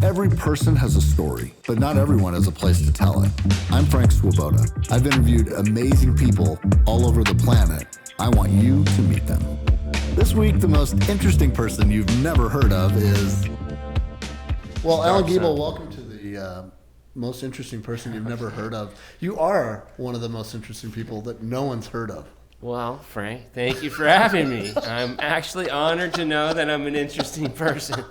Every person has a story, but not everyone has a place to tell it. I'm Frank Swoboda. I've interviewed amazing people all over the planet. I want you to meet them. This week, the most interesting person you've never heard of is... Well, Alan Giebel, welcome to the most interesting person you've never heard of. You are one of the most interesting people that no one's heard of. Well, Frank, thank you for having me. I'm actually honored to know that I'm an interesting person.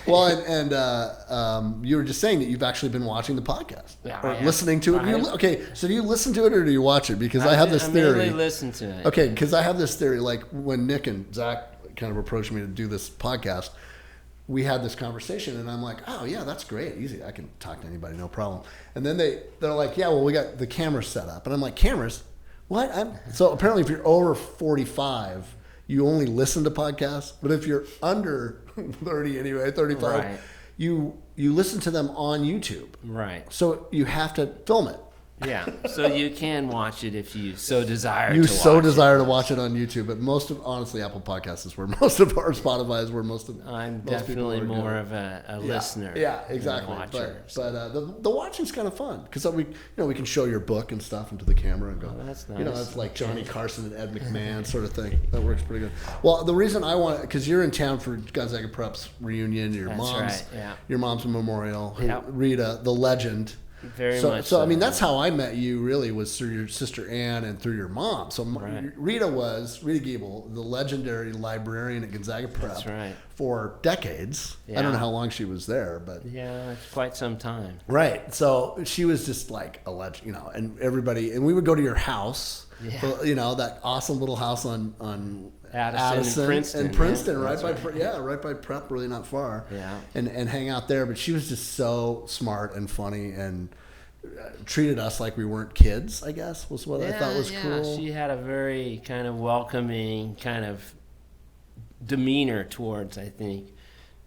Well, and you were just saying that you've actually been watching the podcast or listening to it. Okay, so do you listen to it or do you watch it? Because I have this theory. I mainly listen to it. Okay, because I have this theory. Like when Nick and Zach kind of approached me to do this podcast, we had this conversation, and I'm like, oh yeah, that's great, easy. I can talk to anybody, no problem. And then they're like, yeah, well, we got the cameras set up, and I'm like, cameras? What? So apparently, if you're over 45. You only listen to podcasts, but if you're under 30 anyway, 35, right. you listen to them on YouTube. Right. So you have to film it. Yeah. So you can watch it if you so desire you to so watch desire it. to watch it on YouTube, but honestly, Apple Podcasts is where most of our Spotify is where most I'm definitely more of a listener. Yeah, exactly. But the watching's kind of fun because we can show your book and stuff into the camera and go. Oh, that's nice. It's like Johnny Carson and Ed McMahon sort of thing. That works pretty good. Well, the reason I want because you're in town for Gonzaga Prep's reunion, your mom's memorial, Rita, the legend. Very much. So I mean, that's how I met you. Really, was through your sister Ann and through your mom. So Rita Giebel, the legendary librarian at Gonzaga Prep. That's right. For decades. Yeah. I don't know how long she was there, but it's quite some time. Right. So she was just like a legend, and everybody, and we would go to your house. Yeah. That awesome little house on Addison and Princeton, right by Prep, really not far. Yeah. And hang out there. But she was just so smart and funny and treated us like we weren't kids, I guess, was what I thought was cool. She had a very kind of welcoming kind of demeanor towards, I think,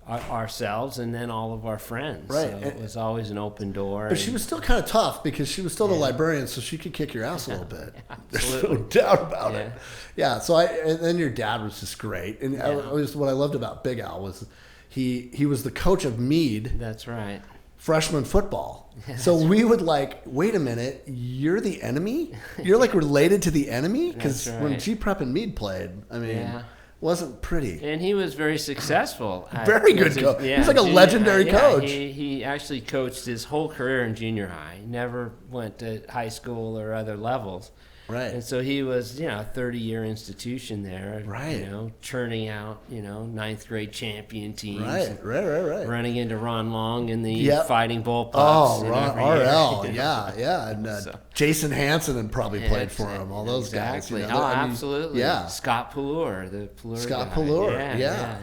ourselves and then all of our friends. Right. So it was always an open door. But she was still kind of tough because she was still the librarian, so she could kick your ass a little bit. Absolutely. There's no doubt about it. Yeah. So and then your dad was just great. And what I loved about Big Al was he was the coach of Meade. That's right. Freshman football. So we would wait a minute, you're the enemy? You're related to the enemy? Because when G Prep and Meade played, I mean, wasn't pretty. And he was very successful. Very good coach. He's like a legendary coach. He actually coached his whole career in junior high. Never went to high school or other levels. Right. And so he was, a 30-year institution there. Right. Churning out, ninth grade champion teams. Right. Running into Ron Long in the Fighting Bullpups. Oh, RL. Yeah. And Jason Hansen probably played for him. All those guys. Absolutely. Yeah. Scott Pallure, the Pallure Scott guy. Pallure. Yeah.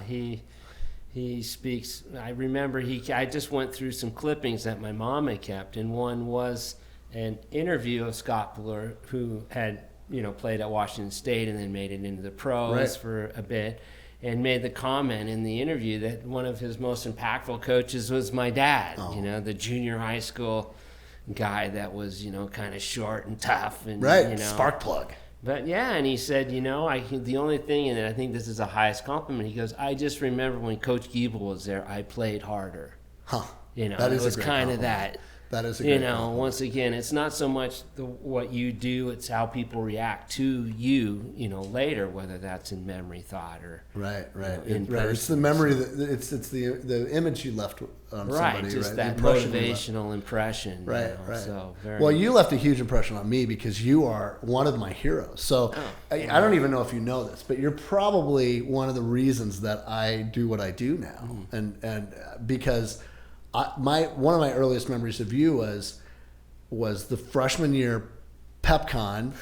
He speaks. I remember I just went through some clippings that my mom had kept, and one was an interview of Scott Pallure, who had played at Washington State and then made it into the pros for a bit, and made the comment in the interview that one of his most impactful coaches was my dad. The junior high school guy that was kind of short and tough and spark plug. But and he said, the only thing, and I think this is the highest compliment, he goes, I just remember when Coach Giebel was there, I played harder. Huh. That is it was kind of that. That is a great compliment. Once again, it's not so much what you do, it's how people react to you, later, whether that's in memory, thought, or right. It's the memory it's the image you left on somebody, just that motivational impression. Right. So you left a huge impression on me because you are one of my heroes. So I don't even know if you know this, but you're probably one of the reasons that I do what I do now, and because. One of my earliest memories of you was the freshman year PepCon,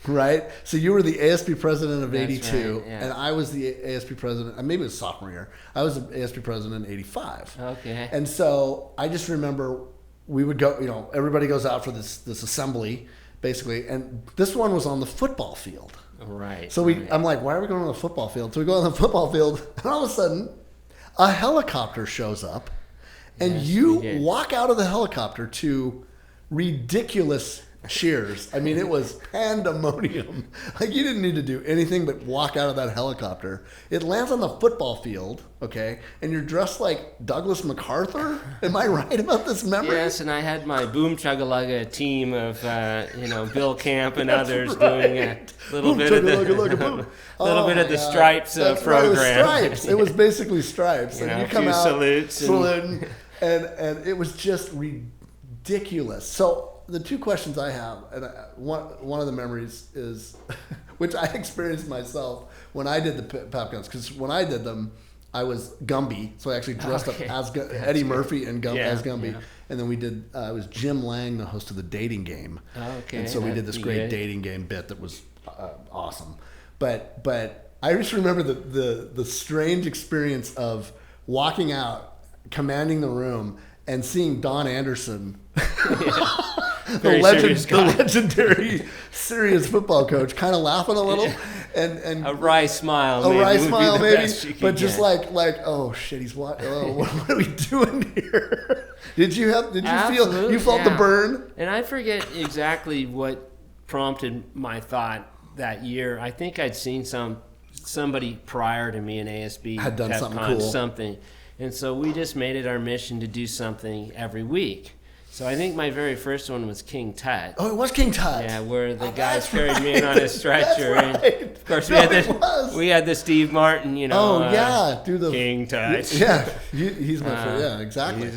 right? So you were the ASB president of '82, and I was the ASB president. Maybe it was sophomore year. I was the ASB president in '85. Okay. And so I just remember we would go. Everybody goes out for this assembly, basically, and this one was on the football field. Right. So I'm like, why are we going on the football field? So we go on the football field, and all of a sudden, a helicopter shows up. And you walk out of the helicopter to ridiculous shears. I mean, it was pandemonium. Like, you didn't need to do anything but walk out of that helicopter. It lands on the football field, okay, and you're dressed like Douglas MacArthur? Am I right about this memory? Yes, and I had my Boom Chuggalugga team of, Bill Camp and others doing a little bit of the Stripes program. It was Stripes. It was basically Stripes. And you come out salutes saluting, and it was just ridiculous. So the two questions I have, and one of the memories is, which I experienced myself when I did the pep guns, because when I did them, I was Gumby, so I actually dressed up as Eddie Murphy and as Gumby. Yeah. And then we did, it was Jim Lang, the host of the Dating Game. Okay. And so we did this great dating game bit that was awesome. But I just remember the strange experience of walking out, commanding the room, and seeing Don Anderson, the legendary serious football coach, kind of laughing a little, and a wry smile, maybe, but just like oh shit, he's what are we doing here? Did you felt the burn? And I forget exactly what prompted my thought that year. I think I'd seen somebody prior to me in ASB had done something cool. And so we just made it our mission to do something every week. So I think my very first one was King Tut. Oh, it was King Tut. Yeah, where the guys carried me in on a stretcher. That's right. And of course, we had the Steve Martin, do the King Tut. Yeah, he's my favorite. Yeah, exactly.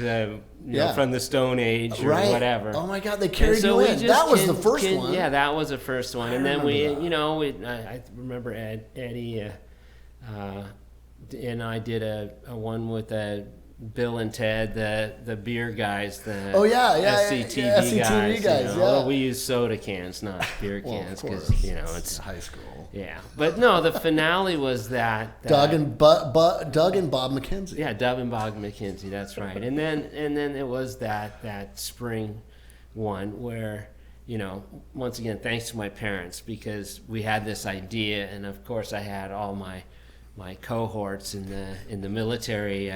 He's from the Stone Age or whatever. Oh my God, they carried you in. That was the first one. Yeah, that was the first one. And then I remember Eddie and I did a one with Bill and Ted, the beer guys, SCTV guys. Well, we use soda cans, not beer cans, because it's high school. Yeah, but no, the finale was that Doug and Bob McKenzie. Yeah, Doug and Bob McKenzie. That's right. And then it was that spring one where, once again, thanks to my parents, because we had this idea, and of course I had all my cohorts in the military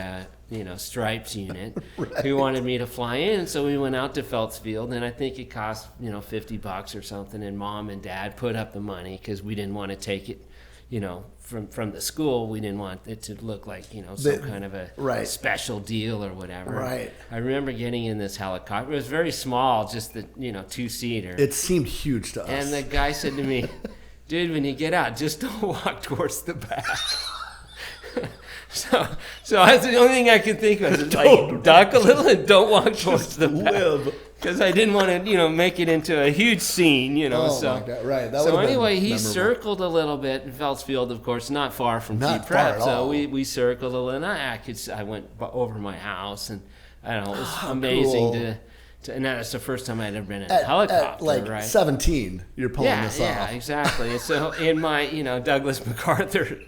stripes unit who wanted me to fly in. So we went out to Phelps Field, and I think it cost $50 or something, and Mom and Dad put up the money because we didn't want to take it from the school. We didn't want it to look like some kind of a special deal or whatever. Right. I remember getting in this helicopter. It was very small, just the 2-seater. It seemed huge to us. And the guy said to me, "Dude, when you get out, just don't walk towards the back." So that's the only thing I could think of. Is like duck a little and don't walk towards the back. Because I didn't want to, make it into a huge scene, Oh my God, right. So anyway, he circled a little bit in Phelps Field, of course, not far from T-Prep. So we circled a little, and I went over my house, and I don't know, it was amazing cool. and that's the first time I'd ever been in a helicopter, right? 17, you're pulling this off. Yeah, exactly. And so in my, Douglas MacArthur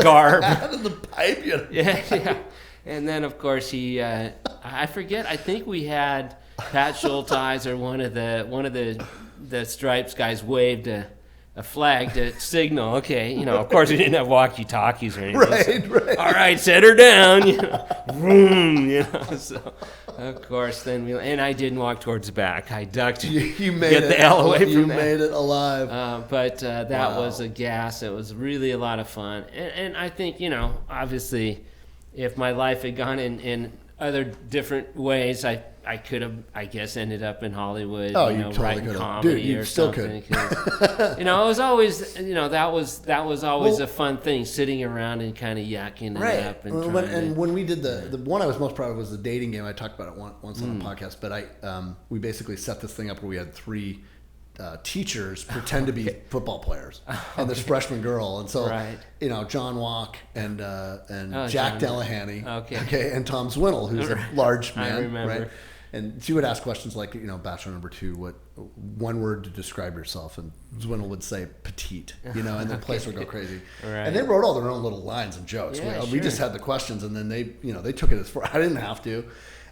garb. Out of the pipe, Yeah. And then, of course, he, I forget, I think we had Pat Schulteis or one of the Stripes guys waved a flag to signal, okay, of course we didn't have walkie-talkies or anything. Right. All right, set her down, vroom, so of course then and I didn't walk towards the back. I ducked to get the hell away from that. You made it alive. But that was a gas. It was really a lot of fun. And I think, obviously if my life had gone in other different ways, I could have, I guess, ended up in Hollywood, you totally writing comedy. Dude, you still something. It was always, that was always a fun thing, sitting around and kind of yakking it up. And when we did the one I was most proud of was the dating game. I talked about it once on the podcast, but we basically set this thing up where we had 3 teachers pretend to be football players, and this freshman girl, and so John Walk and Jack Delahanty, and Tom Zwinnel, who's a large man, I remember. Right? And she would ask questions like, Bachelor number 2, what one word to describe yourself, and Zwinnel would say petite, and the place would go crazy. Right. And they wrote all their own little lines and jokes. We just had the questions, and then they took it as far. I didn't have to,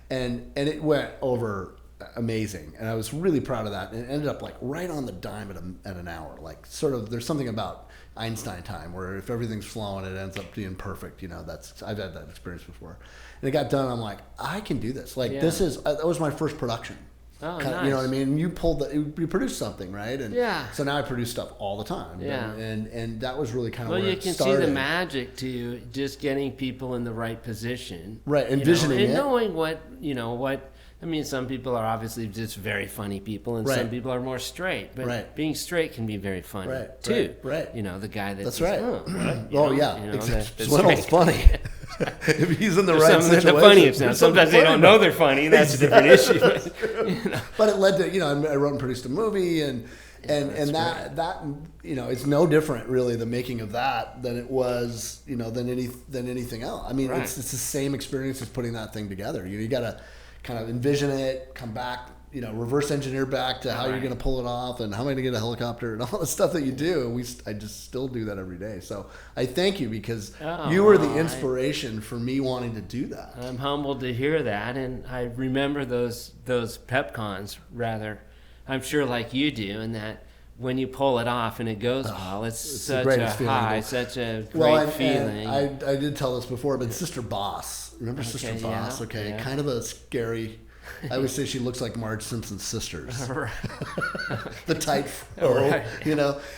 and it went over amazing, and I was really proud of that. And it ended up like right on the dime at an hour. Like sort of, there's something about Einstein time where if everything's flowing, it ends up being perfect. I've had that experience before, and it got done. I'm like, I can do this. Like this is that was my first production. Oh, You know nice. what I mean? You produced something, right? And Yeah. so now I produce stuff all the time. Yeah. And that was really kind of Well, where you it can started. see the magic to just getting people in the right position. Right, you know, envisioning and it. knowing what. I mean, some people are obviously just very funny people, and Right. some people are more straight. But Right. being straight can be very funny Right, too. right. You know, the guy That's that's right. that's Swindle's straight. funny. If he's in the right Some of situation. the funniest now. there's Sometimes they something don't funny know about they're funny. That's a different issue. But, But it led to, I wrote and produced a movie, and that it's no different really, the making of that, than it was, than anything else. I mean, Right. it's the same experience as putting that thing together. You got to kind of envision it, come back, reverse engineer back to how you're Right. going to pull it off, and how am I going to get a helicopter, and all the stuff that you do. I just still do that every day. So I thank you, because you were the inspiration for me wanting to do that. I'm humbled to hear that, and I remember those pep-cons rather. I'm sure like you do, and that when you pull it off and it goes well, it's such the a greatest feeling. high, such a great feeling. And I did tell this before, but Sister Boss, remember Sister Okay, Boss? yeah, Okay, yeah. kind of a scary. I always say she looks like Marge Simpson's sisters. Right. The tight fro, Right.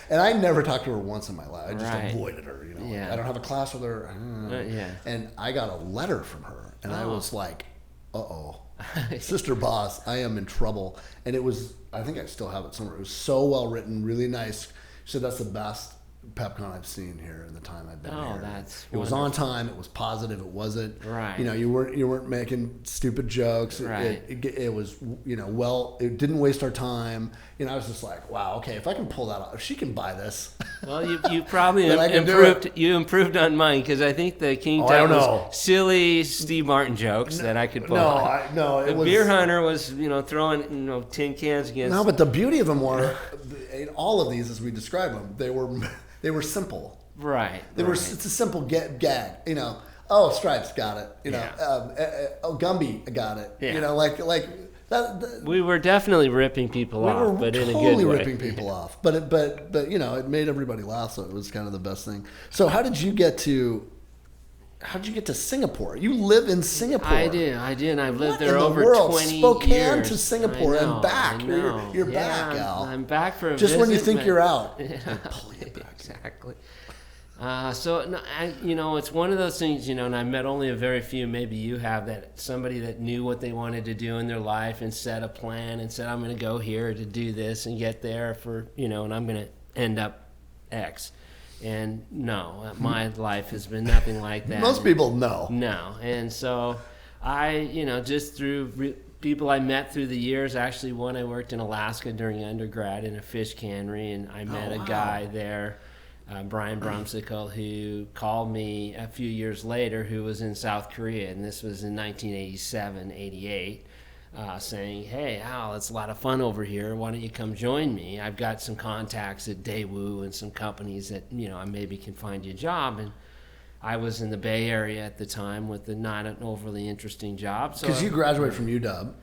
And I never talked to her once in my life. I just Right. avoided her, like, Yeah. I don't have a class with her. Yeah. And I got a letter from her, and I Oh. was like, uh-oh. Sister Boss, I am in trouble. And it was, I think I still have it somewhere. It was so well written, really nice. She said, that's the best PepCon I've seen here in the time I've been here. That's It was on time. It was positive. It wasn't, Right. you weren't making stupid jokes. Right. It was, it didn't waste our time. I was just like, wow, okay, if I can pull that off, if she can buy this. Well, you probably Then I can do improved. You improved on mine, because I think the King I Tut don't was know. silly Steve Martin jokes that I could pull off. No, The it was. Beer Hunter was, throwing, tin cans against. No, but the beauty of them were, in all of these, as we describe them, they were simple. Right. It's a simple gag. Oh, Stripes got it. Gumby got it. Yeah. Like that. We were definitely ripping people We off, were but in a totally good way. ripping people off. But it made everybody laugh, so it was kind of the best thing. So how did you get to Singapore? You live in Singapore. I do, and I've lived What there in the over world? 20 Spokane years. to Singapore I know, and back. I know. You're back, Yeah, Al. I'm back for a Just when you visit, think but- you're out. Yeah, pull you back. exactly. It's one of those things, and I met only a very few, maybe you have, that somebody that knew what they wanted to do in their life and set a plan and said, I'm going to go here to do this and get there and I'm going to end up X. And no, my life has been nothing like that. Most people know. No. And so I, just through people I met through the years, actually one I worked in Alaska during undergrad in a fish cannery, and I met a guy there, Brian Brumsicle, who called me a few years later, who was in South Korea, and this was in 1987, 88. Saying, hey, Al, it's a lot of fun over here. Why don't you come join me? I've got some contacts at Daewoo and some companies that, I maybe can find you a job. And I was in the Bay Area at the time with not an overly interesting job. Because you graduated from UW.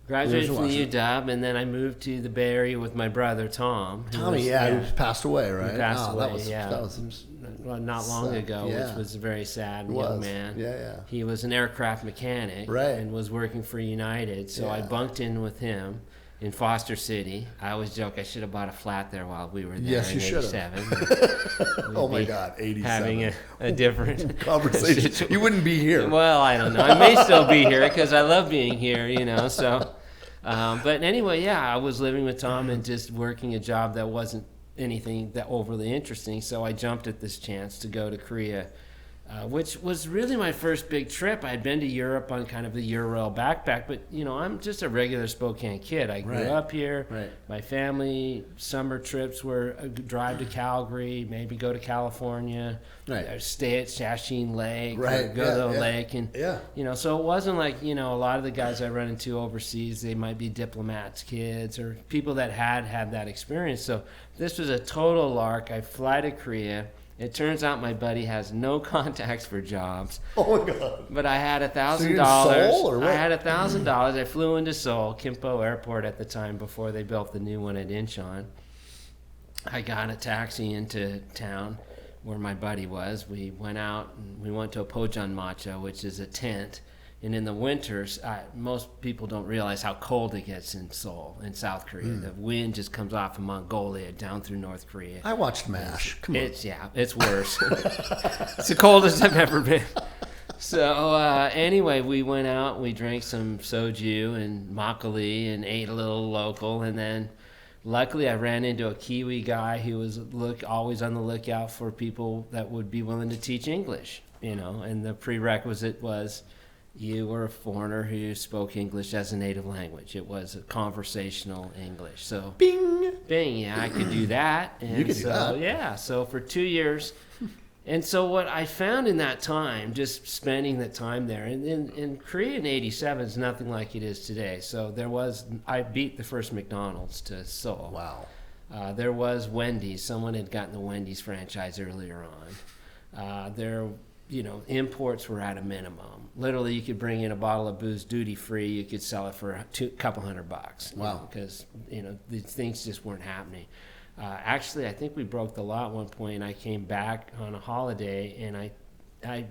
Graduated from Washington. UW, and then I moved to the Bay Area with my brother, Tom. Tommy, who passed away, right? He passed away, That was not long ago, yeah. which was a very sad It young was. man. Yeah. He was an aircraft mechanic, Right. and was working for United, so I Yeah. bunked in with him in Foster City. I always joke I should have bought a flat there while we were there Yes, in you should have. 87. Oh my We'd be God, 87. Having a different Conversation. You wouldn't be here. Well, I don't know. I may still be here because I love being here, so... but anyway, I was living with Tom and just working a job that wasn't anything that overly interesting. So I jumped at this chance to go to Korea, which was really my first big trip. I had been to Europe on kind of a Eurail backpack, but I'm just a regular Spokane kid. I grew up here. Right. My family summer trips were a drive to Calgary, maybe go to California, Right. stay at Shasheen Lake, Right. or go to the lake, and Yeah. so it wasn't like a lot of the guys I run into overseas, they might be diplomats' kids or people that had that experience. So this was a total lark. I fly to Korea. It turns out my buddy has no contacts for jobs. Oh my God. But I had $1,000. So you're in Seoul, or what? I had $1,000. I flew into Seoul, Kimpo Airport at the time before they built the new one at Incheon. I got a taxi into town where my buddy was. We went out and we went to a Pojeon Matcha, which is a tent And in the winters, most people don't realize how cold it gets in Seoul, in South Korea. The wind just comes off of Mongolia down through North Korea. I watched MASH. Come on. It's worse. It's the coldest I've ever been. So anyway, we went out, we drank some soju and makgeolli and ate a little local. And then luckily I ran into a Kiwi guy who was always on the lookout for people that would be willing to teach English, and the prerequisite was you were a foreigner who spoke English as a native language. It was a conversational English. So bing, yeah, I could do that. And you could do that. Yeah, so for 2 years. And so what I found in that time, just spending the time there, and in Korea in 87 is nothing like it is today. So I beat the first McDonald's to Seoul. Wow. There was Wendy's. Someone had gotten the Wendy's franchise earlier on. Imports were at a minimum. Literally, you could bring in a bottle of booze duty free. You could sell it for a couple $100. Wow. Because these things just weren't happening. Actually, I think we broke the law at one point. I came back on a holiday and I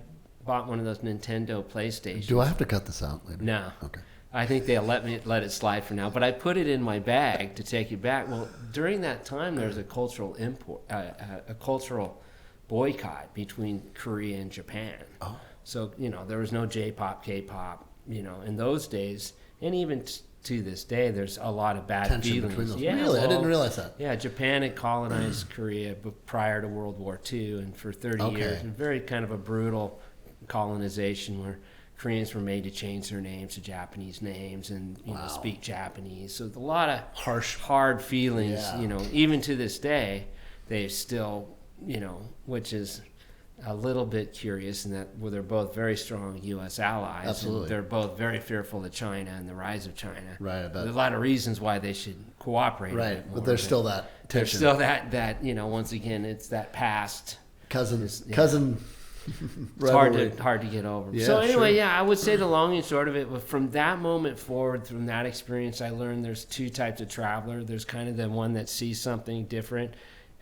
bought one of those Nintendo PlayStations. Do I have to cut this out later? No. Okay. I think they'll let it slide for now. But I put it in my bag to take it back. Well, during that time, there was a cultural boycott between Korea and Japan. Oh. So, there was no J-pop, K-pop, in those days. And even to this day, there's a lot of bad tension feelings. between those. Yeah, really? I didn't realize that. Yeah, Japan had colonized Korea prior to World War II, and for 30 years, very kind of a brutal colonization where Koreans were made to change their names to Japanese names and speak Japanese. So a lot of hard feelings. Yeah. Even to this day, they still, which is a little bit curious in that they're both very strong U.S. allies. Absolutely. And they're both very fearful of China and the rise of China. Right. There's a lot of reasons why they should cooperate. Right. A bit more, but there's still that tension. There's still that once again, it's that past. Cousin. It's hard to get over. Yeah, so anyway, sure. I would say the long and short of it, from that moment forward, from that experience, I learned there's two types of traveler. There's kind of the one that sees something different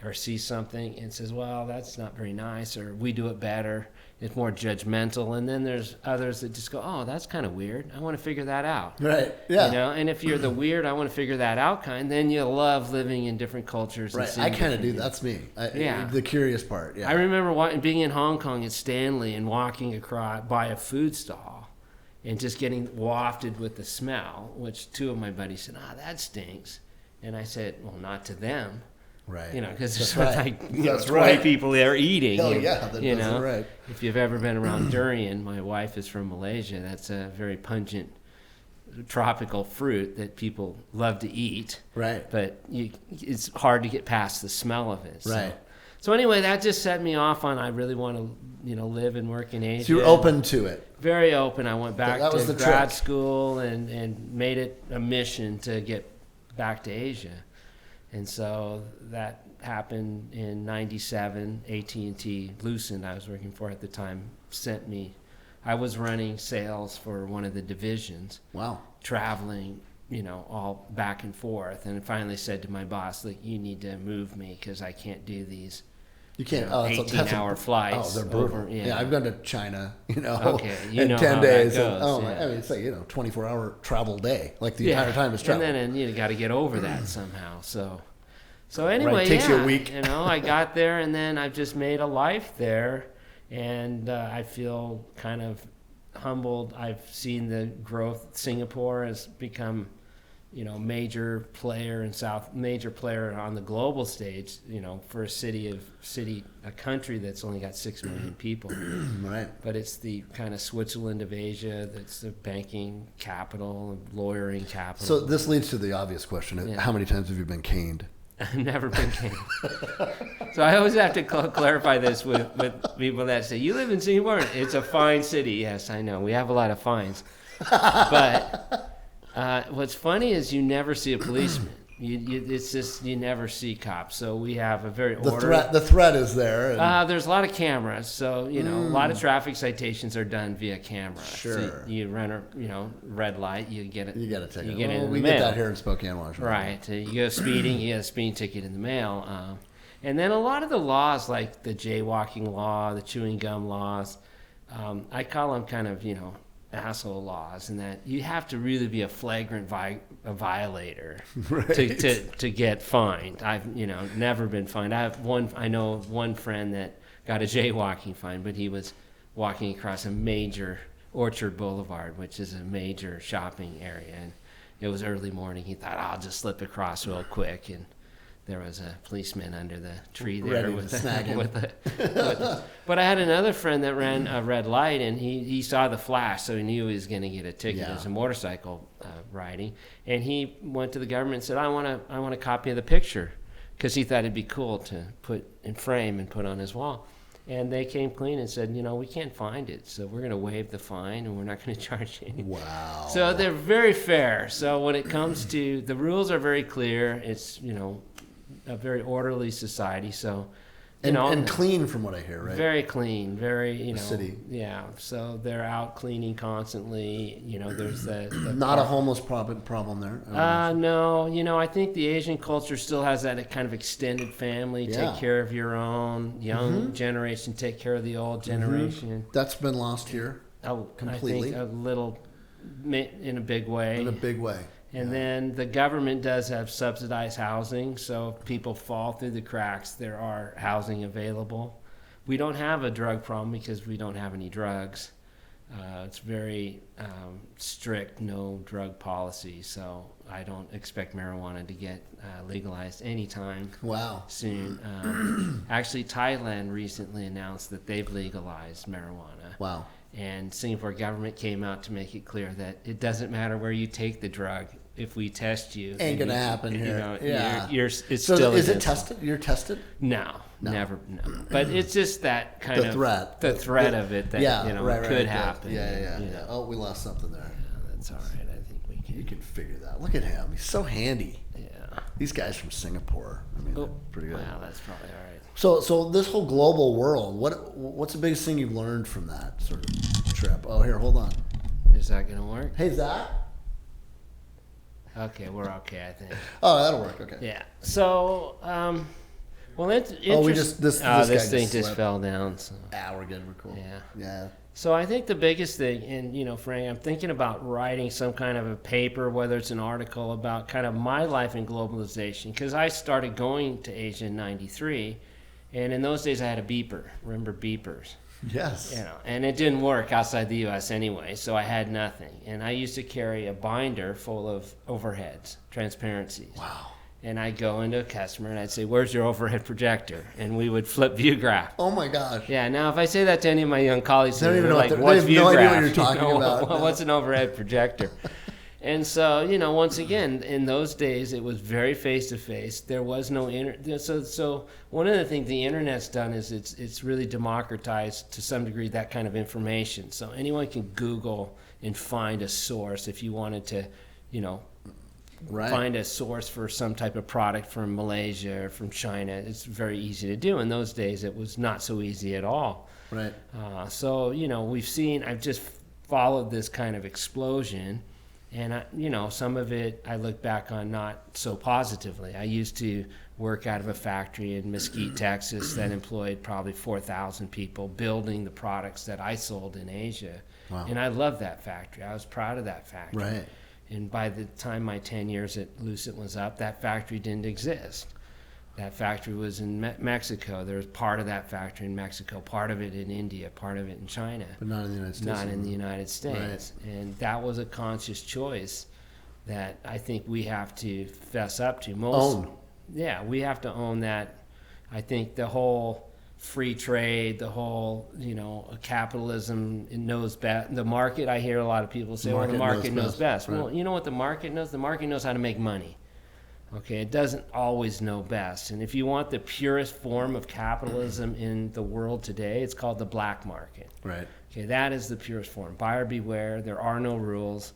or sees something and says, well, that's not very nice, or we do it better. It's more judgmental. And then there's others that just go, oh, that's kind of weird. I want to figure that out. Right, yeah. And if you're the weird, I want to figure that out kind, then you love living in different cultures. Right, I kind of do. That's me. The curious part, yeah. I remember being in Hong Kong at Stanley and walking across by a food stall and just getting wafted with the smell, which two of my buddies said, that stinks. And I said, well, not to them. Right. Because there's right. 20 people there eating. Hell yeah, that's right. If you've ever been around durian, my wife is from Malaysia. That's a very pungent tropical fruit that people love to eat. Right. But it's hard to get past the smell of it. Right. So anyway, that just set me off on I really want to live and work in Asia. So you're open to it. Very open. I went back to grad trick. school and made it a mission to get back to Asia. And so that happened in 97. AT&T Lucent, I was working for at the time, sent me. I was running sales for one of the divisions. Wow. Traveling, all back and forth. And finally said to my boss, like, you need to move me because I can't do these. You can't. 18-hour flights. Oh, they're brutal. Over, yeah, I've gone to China, okay, in 10 days. Goes, I mean, it's like 24-hour travel day, like the entire time is travel. And then you got to get over that somehow. So anyway, right, takes you a week. I got there, and then I've just made a life there, and I feel kind of humbled. I've seen the growth. Singapore has become, major player on the global stage. For a country that's only got 6 million people. Right. But it's the kind of Switzerland of Asia. That's the banking capital, lawyering capital. So this leads to the obvious question: How many times have you been caned? I've never been caned. So I always have to clarify this with people that say, you live in Singapore? It's a fine city. Yes, I know. We have a lot of fines. But what's funny is you never see a policeman. It's just you never see cops. So we have a very The threat is there. There's a lot of cameras. So, a lot of traffic citations are done via camera. Sure. So you run a, red light, you get it. You get a ticket. You get it in the we mail. get that here in Spokane, Washington. Right. You go speeding, you get a speeding ticket in the mail. And then a lot of the laws, like the jaywalking law, the chewing gum laws, I call them kind of, asshole laws, and that you have to really be a flagrant violator Right. to get fined. I've never been fined. I know one friend that got a jaywalking fine, but he was walking across a major Orchard Boulevard, which is a major shopping area, and it was early morning. He thought, I'll just slip across real quick, and there was a policeman under the tree there Ready to snag him. But I had another friend that ran a red light, and he saw the flash, so he knew he was going to get a ticket. Yeah. It was a motorcycle riding, and he went to the government and said, I want a copy of the picture, because he thought it'd be cool to put in frame and put on his wall. And they came clean and said, we can't find it, so we're going to waive the fine, and we're not going to charge you anything. Wow. So they're very fair. So when it comes to, the rules are very clear. It's, a very orderly society. So, and clean from what I hear, right? Very clean, very, city. Yeah. So they're out cleaning constantly. There's the Not a homeless problem there. No, I think the Asian culture still has that kind of extended family, Yeah. take care of your own, young generation, take care of the old generation. That's been lost here. Completely. I think a little, in a big way. In a big way. And then the government does have subsidized housing, so if people fall through the cracks, there are housing available. We don't have a drug problem because we don't have any drugs. It's very strict, no drug policy, so I don't expect marijuana to get legalized anytime soon. Actually, Thailand recently announced that they've legalized marijuana. Wow. And Singapore government came out to make it clear that it doesn't matter where you take the drug. If we test you, ain't gonna happen here. It's so still. Is it tested? You're tested? No, never. No. But it's just that kind of threat. The threat of it that could happen. Yeah. Oh, we lost something there. Yeah, that's all right. I think we can. You can figure that. Look at him. He's so handy. Yeah. These guys from Singapore. I mean, they're pretty good. Wow, that's probably all right. So this whole global world. What's the biggest thing you've learned from that sort of trip? Oh, here, hold on. Is that gonna work? Hey, Zach. Okay, we're okay, I think. Oh, that'll work. Okay. Yeah. So, well, it's this thing just fell down. So. We're good. We're cool. Yeah. So I think the biggest thing, and Frank, I'm thinking about writing some kind of a paper, whether it's an article about kind of my life in globalization, because I started going to Asia in '93, and in those days I had a beeper. Remember beepers? Yes. And it didn't work outside the U.S. anyway, so I had nothing. And I used to carry a binder full of overheads, transparencies. Wow. And I'd go into a customer and I'd say, "Where's your overhead projector?" And we would flip view graph. Oh my gosh. Yeah. Now, if I say that to any of my young colleagues, They don't even know like, what "What's view graph?" They have no idea what you're talking about. What's an overhead projector? And so, once again, in those days, it was very face-to-face. There was no internet. So one of the things the internet's done is it's really democratized to some degree that kind of information. So anyone can Google and find a source if you wanted to, find a source for some type of product from Malaysia or from China. It's very easy to do. In those days, it was not so easy at all. Right. So, I've just followed this kind of explosion. And, some of it I look back on not so positively. I used to work out of a factory in Mesquite, Texas that employed probably 4,000 people building the products that I sold in Asia. Wow. And I loved that factory. I was proud of that factory. Right. And by the time my 10 years at Lucent was up, that factory didn't exist. That factory was in Mexico. There was part of that factory in Mexico, part of it in India, part of it in China. But not in the United States. Not in the United States. Right. And that was a conscious choice that I think we have to fess up to. Own. Yeah, we have to own that. I think the whole free trade, the whole, capitalism, it knows best. The market, I hear a lot of people say, the market knows best. Right. Well, you know what the market knows? The market knows how to make money. Okay, it doesn't always know best. And if you want the purest form of capitalism in the world today, it's called the black market. Right. Okay, that is the purest form. Buyer beware. There are no rules.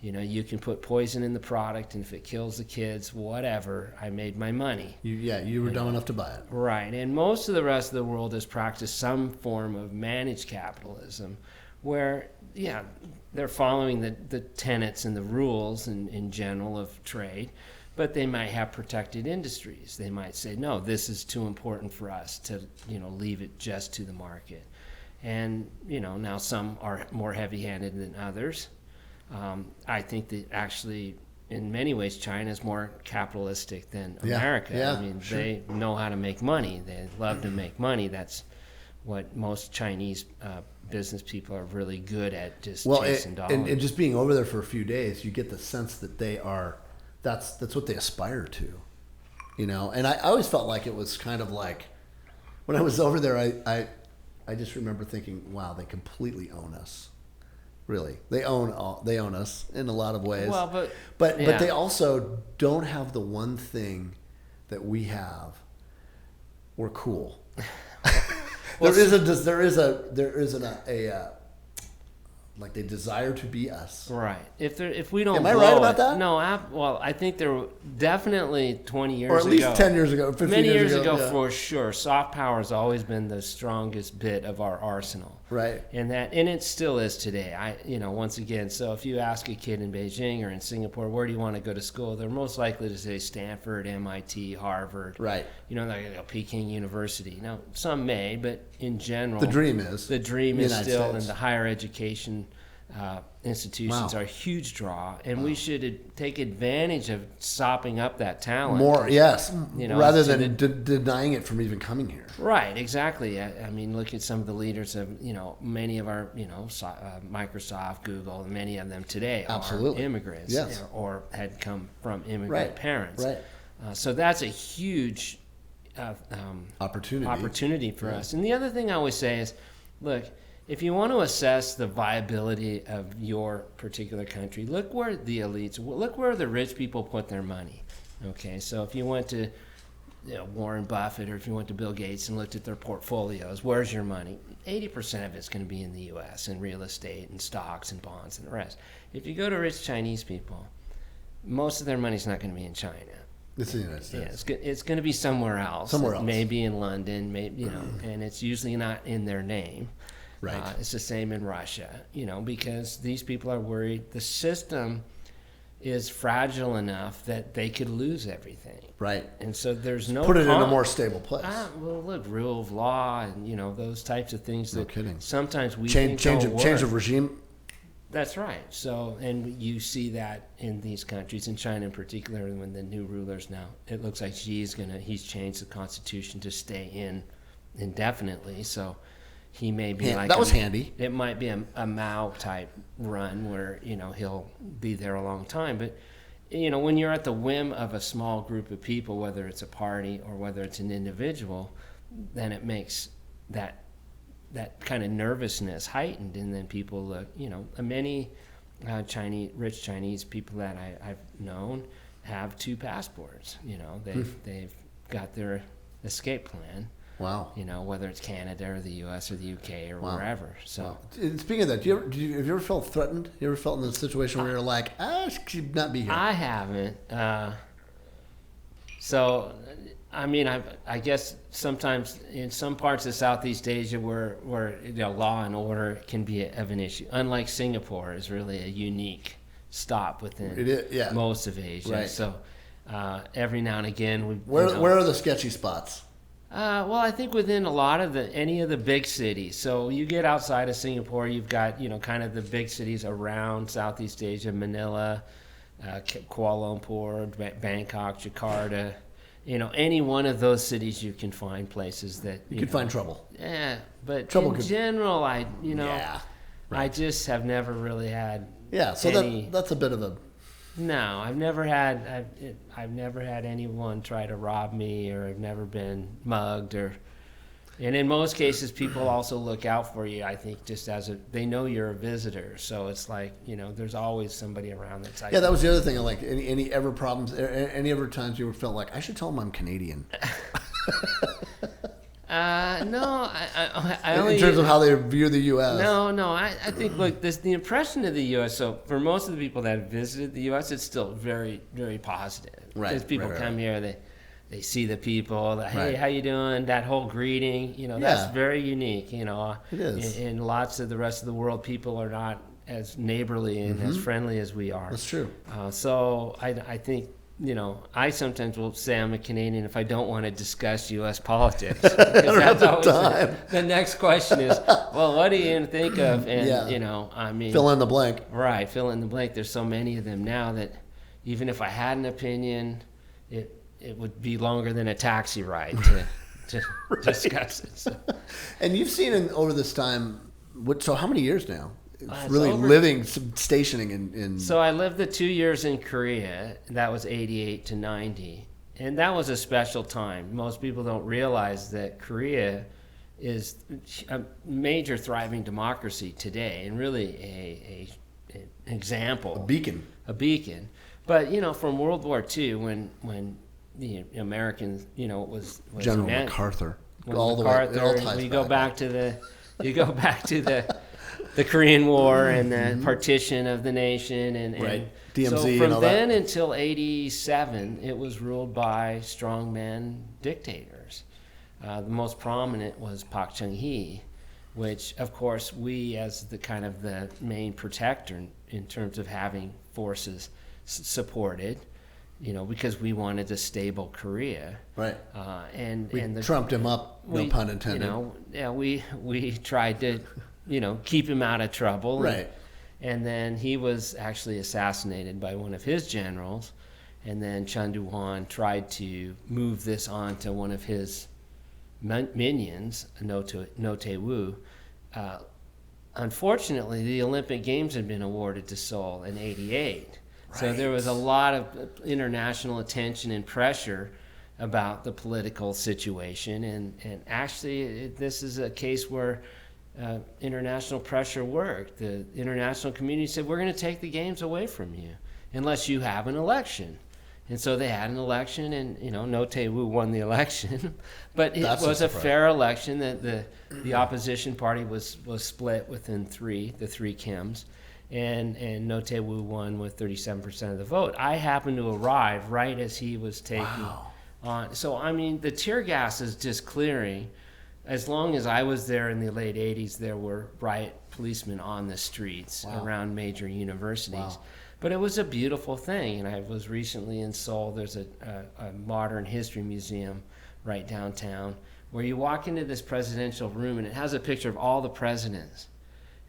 You can put poison in the product, and if it kills the kids, whatever, I made my money. You were dumb enough to buy it. Right. And most of the rest of the world has practiced some form of managed capitalism where, they're following the tenets and the rules in general of trade. But they might have protected industries. They might say, no, this is too important for us to, leave it just to the market. And, now some are more heavy-handed than others. I think that actually, in many ways, China is more capitalistic than America. Yeah, I mean, sure. they know how to make money. They love to make money. That's what most Chinese business people are really good at, just chasing dollars. And just being over there for a few days, you get the sense that that's what they aspire to, And I always felt like it was kind of like, when I was over there, I just remember thinking, wow, they completely own us. Really, they own us in a lot of ways. Well, but they also don't have the one thing that we have. We're cool. There isn't a like they desire to be us. Right. If we don't. Am I right about that? No. Well, I think there were definitely 20 years ago. Or at least 10 years ago, 15 many years ago, yeah. for sure. Soft power has always been the strongest bit of our arsenal. Right. And it still is today. Once again, so if you ask a kid in Beijing or in Singapore, where do you want to go to school? They're most likely to say Stanford, MIT, Harvard. Right. They're going to go Peking University. Now, some may, but in general, the dream is still, and the higher education institutions are a huge draw, and we should take advantage of sopping up that talent more. Yes, rather so than denying it from even coming here. Right, exactly. I mean, look at some of the leaders of many of our Microsoft, Google, many of them today Absolutely. are immigrants, yes. or had come from immigrant parents. Right. So that's a huge opportunity for us. And the other thing I always say is, look, if you want to assess the viability of your particular country, look where the elites, look where the rich people put their money. Okay, so if you went to Warren Buffett, or if you went to Bill Gates and looked at their portfolios, where's your money? 80% of it's going to be in the U.S. in real estate and stocks and bonds and the rest. If you go to rich Chinese people, most of their money's not going to be in China. It's in the United States. Yeah, it's going to be somewhere else. Maybe in London, maybe and it's usually not in their name. Right. It's the same in Russia, because these people are worried the system is fragile enough that they could lose everything. Right. And so there's no put it in a more stable place. Well, look, rule of law and those types of things that sometimes we change of regime. That's right. So, and you see that in these countries, in China in particular, when the new rulers now, it looks like he's changed the constitution to stay in indefinitely. So he may be that was handy. It might be a Mao type run where he'll be there a long time. But when you're at the whim of a small group of people, whether it's a party or whether it's an individual, then it makes that kind of nervousness heightened, and then people look. Many rich Chinese people that I've known have 2 passports. They've got their escape plan. Wow. Whether it's Canada or the U.S. or the U.K. or wherever. So, wow. Speaking of that, have you ever felt threatened? You ever felt in a situation where you're like, I should not be here? I haven't. So, I mean, I guess sometimes in some parts of Southeast Asia where law and order can be of an issue. Unlike Singapore, is really a unique stop within most of Asia. Right. So, every now and again, where are the sketchy spots? Well, I think within a lot of any of the big cities. So you get outside of Singapore, you've got kind of the big cities around Southeast Asia: Manila, Kuala Lumpur, Bangkok, Jakarta. Any one of those cities, you can find places that you can find trouble. Yeah, but trouble in general, I just have never really had. Yeah, so that's a bit of a. No, I've never had anyone try to rob me, or I've never been mugged, and in most cases, people also look out for you. I think just they know you're a visitor, so it's like there's always somebody around that's like. Yeah, that was the other thing. Like any ever problems, any ever times you felt like I should tell them I'm Canadian. No, I only, in terms of how they view the U.S. No, I think the impression of the U.S. So for most of the people that have visited the U.S., it's still very, very positive. Right. Because people come here, they see the people. Hey, how you doing? That whole greeting, that's very unique. It is. In lots of the rest of the world, people are not as neighborly and as friendly as we are. That's true. So I think I sometimes will say I'm a Canadian if I don't want to discuss U.S. politics. Because that's always the next question is, well, what do you think of? And, I mean... Fill in the blank. Right, fill in the blank. There's so many of them now that even if I had an opinion, it would be longer than a taxi ride to discuss it. So. And you've seen over this time, so how many years now? Really stationing in... So I lived the 2 years in Korea. That was 88 to 90. And that was a special time. Most people don't realize that Korea is a major thriving democracy today, and really an example. A beacon. But, from World War II, when the Americans, was General MacArthur. All MacArthur, the way. You go back to the Korean War and the partition of the nation, and DMZ, so from and all then that. until 87, it was ruled by strongman dictators. The most prominent was Park Chung-hee, which of course we, as the main protector in terms of having forces, supported. Because we wanted a stable Korea. Right. And we trumped him up, no pun intended. We tried to, keep him out of trouble. Right. And then he was actually assassinated by one of his generals. And then Chun Doo-hwan tried to move this on to one of his minions, No Tae-woo. Unfortunately, the Olympic Games had been awarded to Seoul in 88. So there was a lot of international attention and pressure about the political situation. And actually, this is a case where international pressure worked. The international community said, we're going to take the games away from you unless you have an election. And so they had an election, and No Tae-woo won the election. But it was a fair election. The opposition party was split within the three Kims. And No Tae-woo won with 37% of the vote. I happened to arrive right as he was taking on. So, I mean, the tear gas is just clearing. As long as I was there in the late 80s, there were riot policemen on the streets around major universities. Wow. But it was a beautiful thing. And I was recently in Seoul. There's a modern history museum right downtown where you walk into this presidential room, and it has a picture of all the presidents.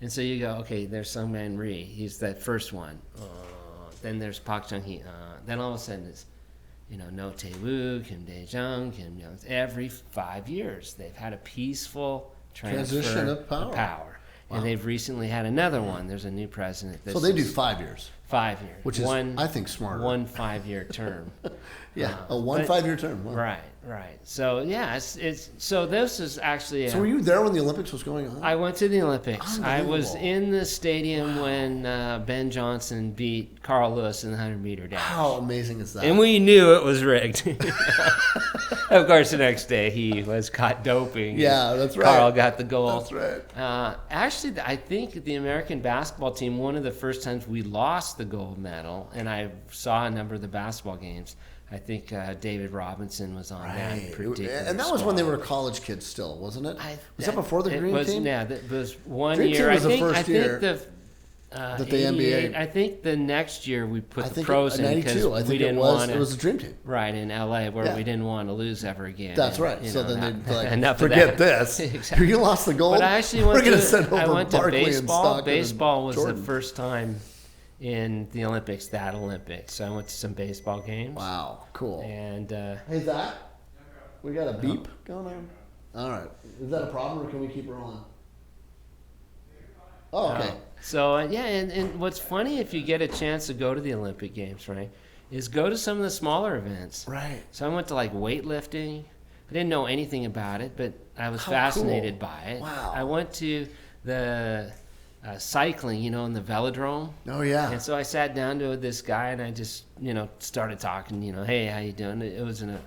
And so you go, okay, there's Sung Man Rhee. He's that first one. Then there's Park Chung-hee. Then all of a sudden it's, No Tae-woo, Kim Dae-jung, every 5 years they've had a peaceful transition of power. Wow. And they've recently had another one. There's a new president. So they do 5 years. 5 years. Which is, I think, smarter. 1 5-year term. Yeah, a 5-year term. Wow. Right. So yeah, so this is actually. So were you there when the Olympics was going on? I went to the Olympics. I was in the stadium when Ben Johnson beat Carl Lewis in the 100-meter dash. How amazing is that? And we knew it was rigged. Of course, the next day he was caught doping. Yeah, that's right. Carl got the gold. That's right. Actually, I think the American basketball team, one of the first times we lost the gold medal, and I saw a number of the basketball games. I think David Robinson was on that particular and that was when they were college kids still, wasn't it? Was that before the Dream Team? Yeah, it was one Dream year. Team was the first year that the NBA. I think the next year we put the pros in because we didn't want it was a Dream Team. Right, in LA where we didn't want to lose ever again. That's right. So then they'd enough forget this. Exactly. You lost the gold. But I actually went to baseball. Baseball was the first time in the Olympics, that Olympics. So I went to some baseball games. Wow, cool. And hey, Zach, we got a beep going on? All right. Is that a problem, or can we keep rolling? Oh, okay. So, and what's funny, if you get a chance to go to the Olympic Games, right, is go to some of the smaller events. Right. So I went to, weightlifting. I didn't know anything about it, but I was fascinated by it. Wow. I went to the cycling, in the velodrome. Oh, yeah. And so I sat down to this guy, and I just, started talking, hey, how you doing? It was an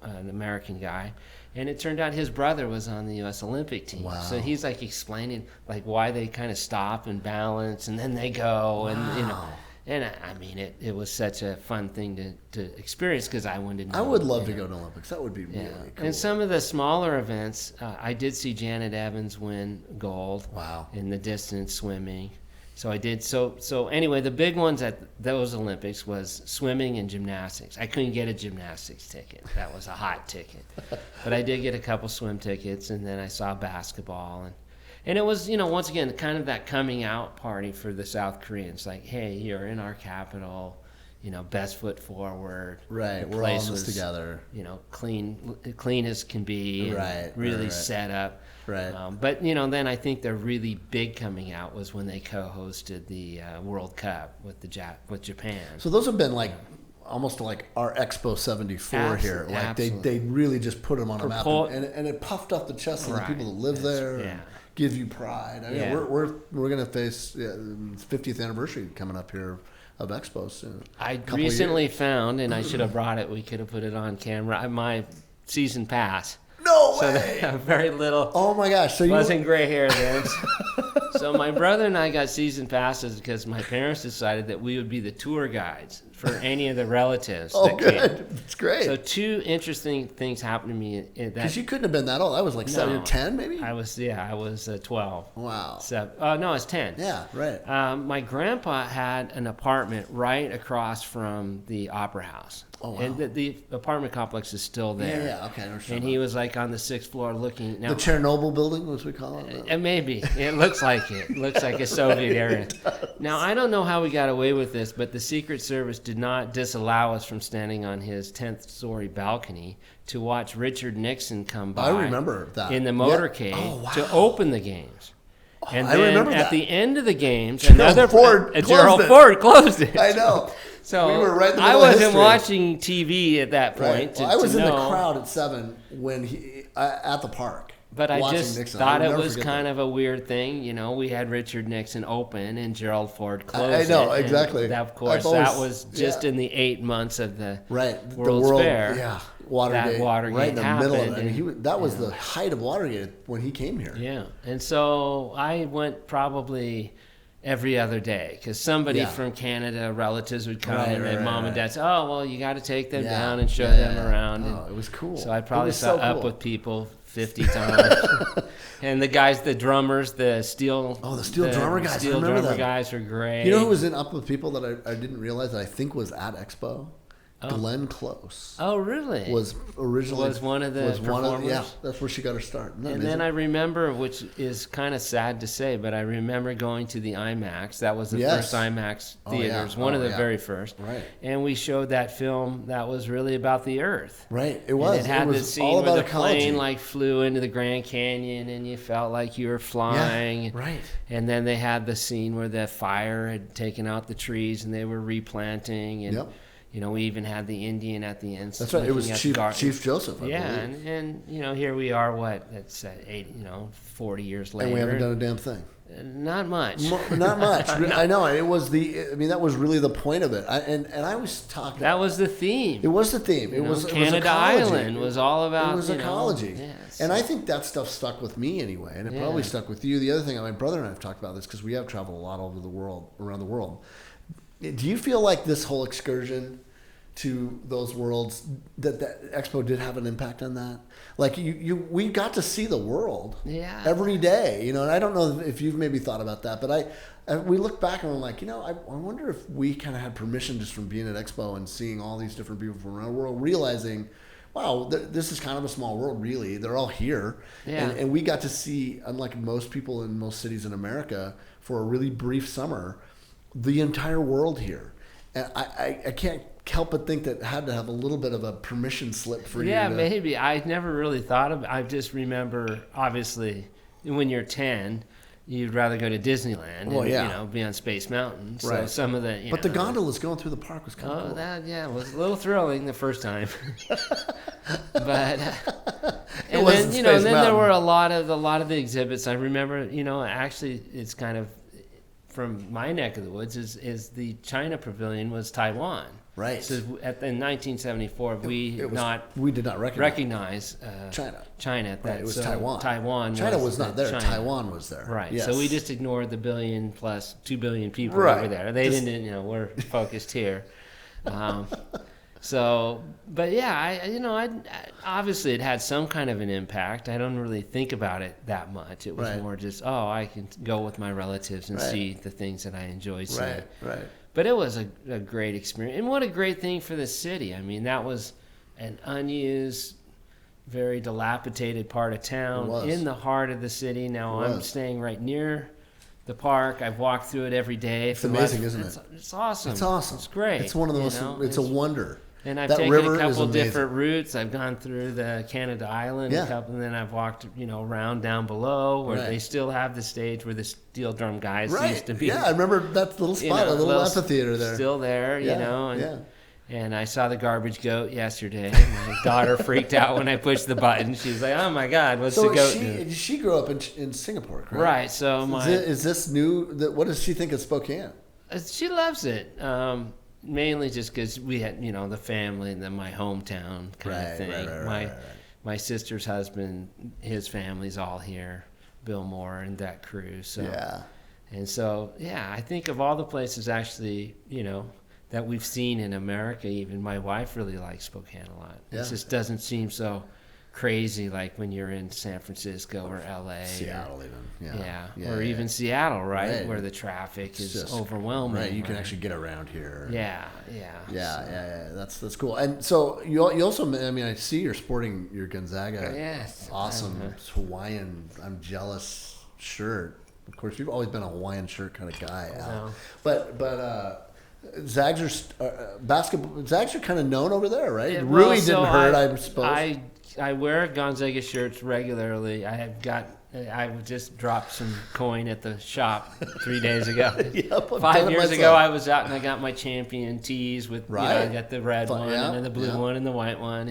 American guy. And it turned out his brother was on the U.S. Olympic team. Wow. So he's explaining why they kind of stop and balance and then they go. Wow. And I mean, it was such a fun thing to experience because I wanted to know. I would love to go to Olympics. That would be really cool. And some of the smaller events, I did see Janet Evans win gold. Wow. In the distance swimming. So I did. So anyway, the big ones at those Olympics was swimming and gymnastics. I couldn't get a gymnastics ticket. That was a hot ticket. But I did get a couple swim tickets, and then I saw basketball. And it was, once again, kind of that coming out party for the South Koreans. Like, hey, you're in our capital, best foot forward. Right, we're all in this together. Clean as can be. Right, really right. set up. Right. But then I think the really big coming out was when they co-hosted the World Cup with Japan. So those have been like almost like our Expo 74 here. Like absolutely. they really just put them on a map, and it puffed up the chest of the people that live there. Yeah. Give you pride. I mean, we're going to face 50th anniversary coming up here of Expo soon. I recently found, and I should have brought it. We could have put it on camera. My season pass. No So way! very little. Oh my gosh! So wasn't gray hair then. So my brother and I got season passes because my parents decided that we would be the tour guides for any of the relatives. Oh, that good! Came. That's great. So two interesting things happened to me. Because you couldn't have been that old. I was like 7 or 10, maybe. I was 12. Wow. No, I was 10. Yeah, right. My grandpa had an apartment right across from the Opera House. Oh, wow. And the apartment complex is still there. Yeah, okay. I understand And he was like on the 6th floor looking. Now, the Chernobyl building, as we call it? and maybe. It looks like it. It looks like a Soviet era. Now, I don't know how we got away with this, but the Secret Service did not disallow us from standing on his 10th story balcony to watch Richard Nixon come by. I remember that. In the motorcade to open the games. And I then remember at that. the end of the games, Gerald Ford closed it. I know. So we were right in the I middle of wasn't history. watching TV at that point. Right. To, Well, I was to in the know. crowd at 7 when he at the park. But I watching just Nixon. thought I it will never was forget kind that. of a weird thing. We had Richard Nixon open and Gerald Ford close. I know, it. exactly. And of course, that was just in the 8 months of the World's Fair. Yeah, Watergate. That Watergate right in the middle of it. I happened, mean, that was the height of Watergate when he came here. Yeah, and so I went probably every other day because somebody from Canada, relatives would come and mom and dad said, oh, well, you got to take them down and show them around. Oh, it was cool. So I probably sat up with people 50 times. And the guys, the drummers, the steel drummer guys. Steel I remember drummer them. guys were great. You know who was in Up With People that I didn't realize that I think was at Expo? Glenn Close. Oh, really? Was originally one of the performers? That's where she got her start. And then I remember, which is kind of sad to say, but I remember going to the IMAX. That was the first IMAX theaters, one of the very first. Right. And we showed that film that was really about the Earth. Right. It was. And it had the scene where the plane flew into the Grand Canyon, and you felt like you were flying. Yeah, right. And then they had the scene where the fire had taken out the trees, and they were replanting. And we even had the Indian at the end. That's right. It was Chief Joseph. I believe. And here we are. That's 40 years later, and we haven't done a damn thing. Not much. Not much. I know. It was that was really the point of it. And I was talking. That was the theme. It was the theme. It was Canada Island was all about. It was ecology. Yes. And I think that stuff stuck with me anyway, and it probably stuck with you. The other thing, my brother and I have talked about this because we have traveled a lot over the world, around the world. Do you feel like this whole excursion to those worlds, that Expo did have an impact on that? Like we got to see the world every day, and I don't know if you've maybe thought about that, but we look back and we're like, I wonder if we kind of had permission just from being at Expo and seeing all these different people from around the world, realizing, wow, this is kind of a small world, really. They're all here. Yeah. And we got to see, unlike most people in most cities in America, for a really brief summer, the entire world here. And I can't help but think that had to have a little bit of a permission slip for you. Yeah, maybe. I never really thought of it. I just remember, obviously, when you're 10, you'd rather go to Disneyland and be on Space Mountain. So some of the But the gondolas going through the park was kind of cool. That was a little thrilling the first time. But and then there were a lot of the exhibits. I remember, actually it's kind of from my neck of the woods is the China Pavilion was Taiwan. Right. So in 1974, we did not recognize China at that. Right. It was Taiwan. China was not there. China. Taiwan was there. Right. Yes. So we just ignored the billion plus 2 billion people over there. They didn't. We're focused here. So, but yeah, I obviously it had some kind of an impact. I don't really think about it that much. It was more just, I can go with my relatives and see the things that I enjoy seeing. Right. But it was a great experience. And what a great thing for the city. I mean, that was an unused, very dilapidated part of town in the heart of the city. Now I'm staying right near the park. I've walked through it every day. It's amazing, isn't it? It's awesome. It's awesome. It's great. It's one of the most, it's a wonder. And I've taken a couple different routes. I've gone through the Canada Island a couple, and then I've walked, around down below where they still have the stage where the steel drum guys used to be. Yeah, I remember that little spot, a little amphitheater there. Still there, And I saw the garbage goat yesterday. My daughter freaked out when I pushed the button. She was like, "Oh my God, what's the goat do?" She grew up in Singapore, correct? Right. So is this new? What does she think of Spokane? She loves it. Mainly just because we had, the family and then my hometown kind of thing. My sister's husband, his family's all here, Bill Moore and that crew. So and so I think of all the places actually, that we've seen in America. Even my wife really likes Spokane a lot. It just doesn't seem so crazy like when you're in San Francisco or LA, Seattle, or even Seattle, right, where the traffic is just overwhelming. Right, you can actually get around here. Yeah. That's cool. And so you also, I see you're sporting your Gonzaga, awesome Hawaiian. I'm jealous shirt. Of course, you've always been a Hawaiian shirt kind of guy, Al. But Zags are basketball. Zags are kind of known over there, right? It really didn't hurt, I suppose. I wear Gonzaga shirts regularly. I just dropped some coin at the shop 3 days ago. 5 years ago, I was out and I got my champion tees with, I got the red one and the blue one and the white one.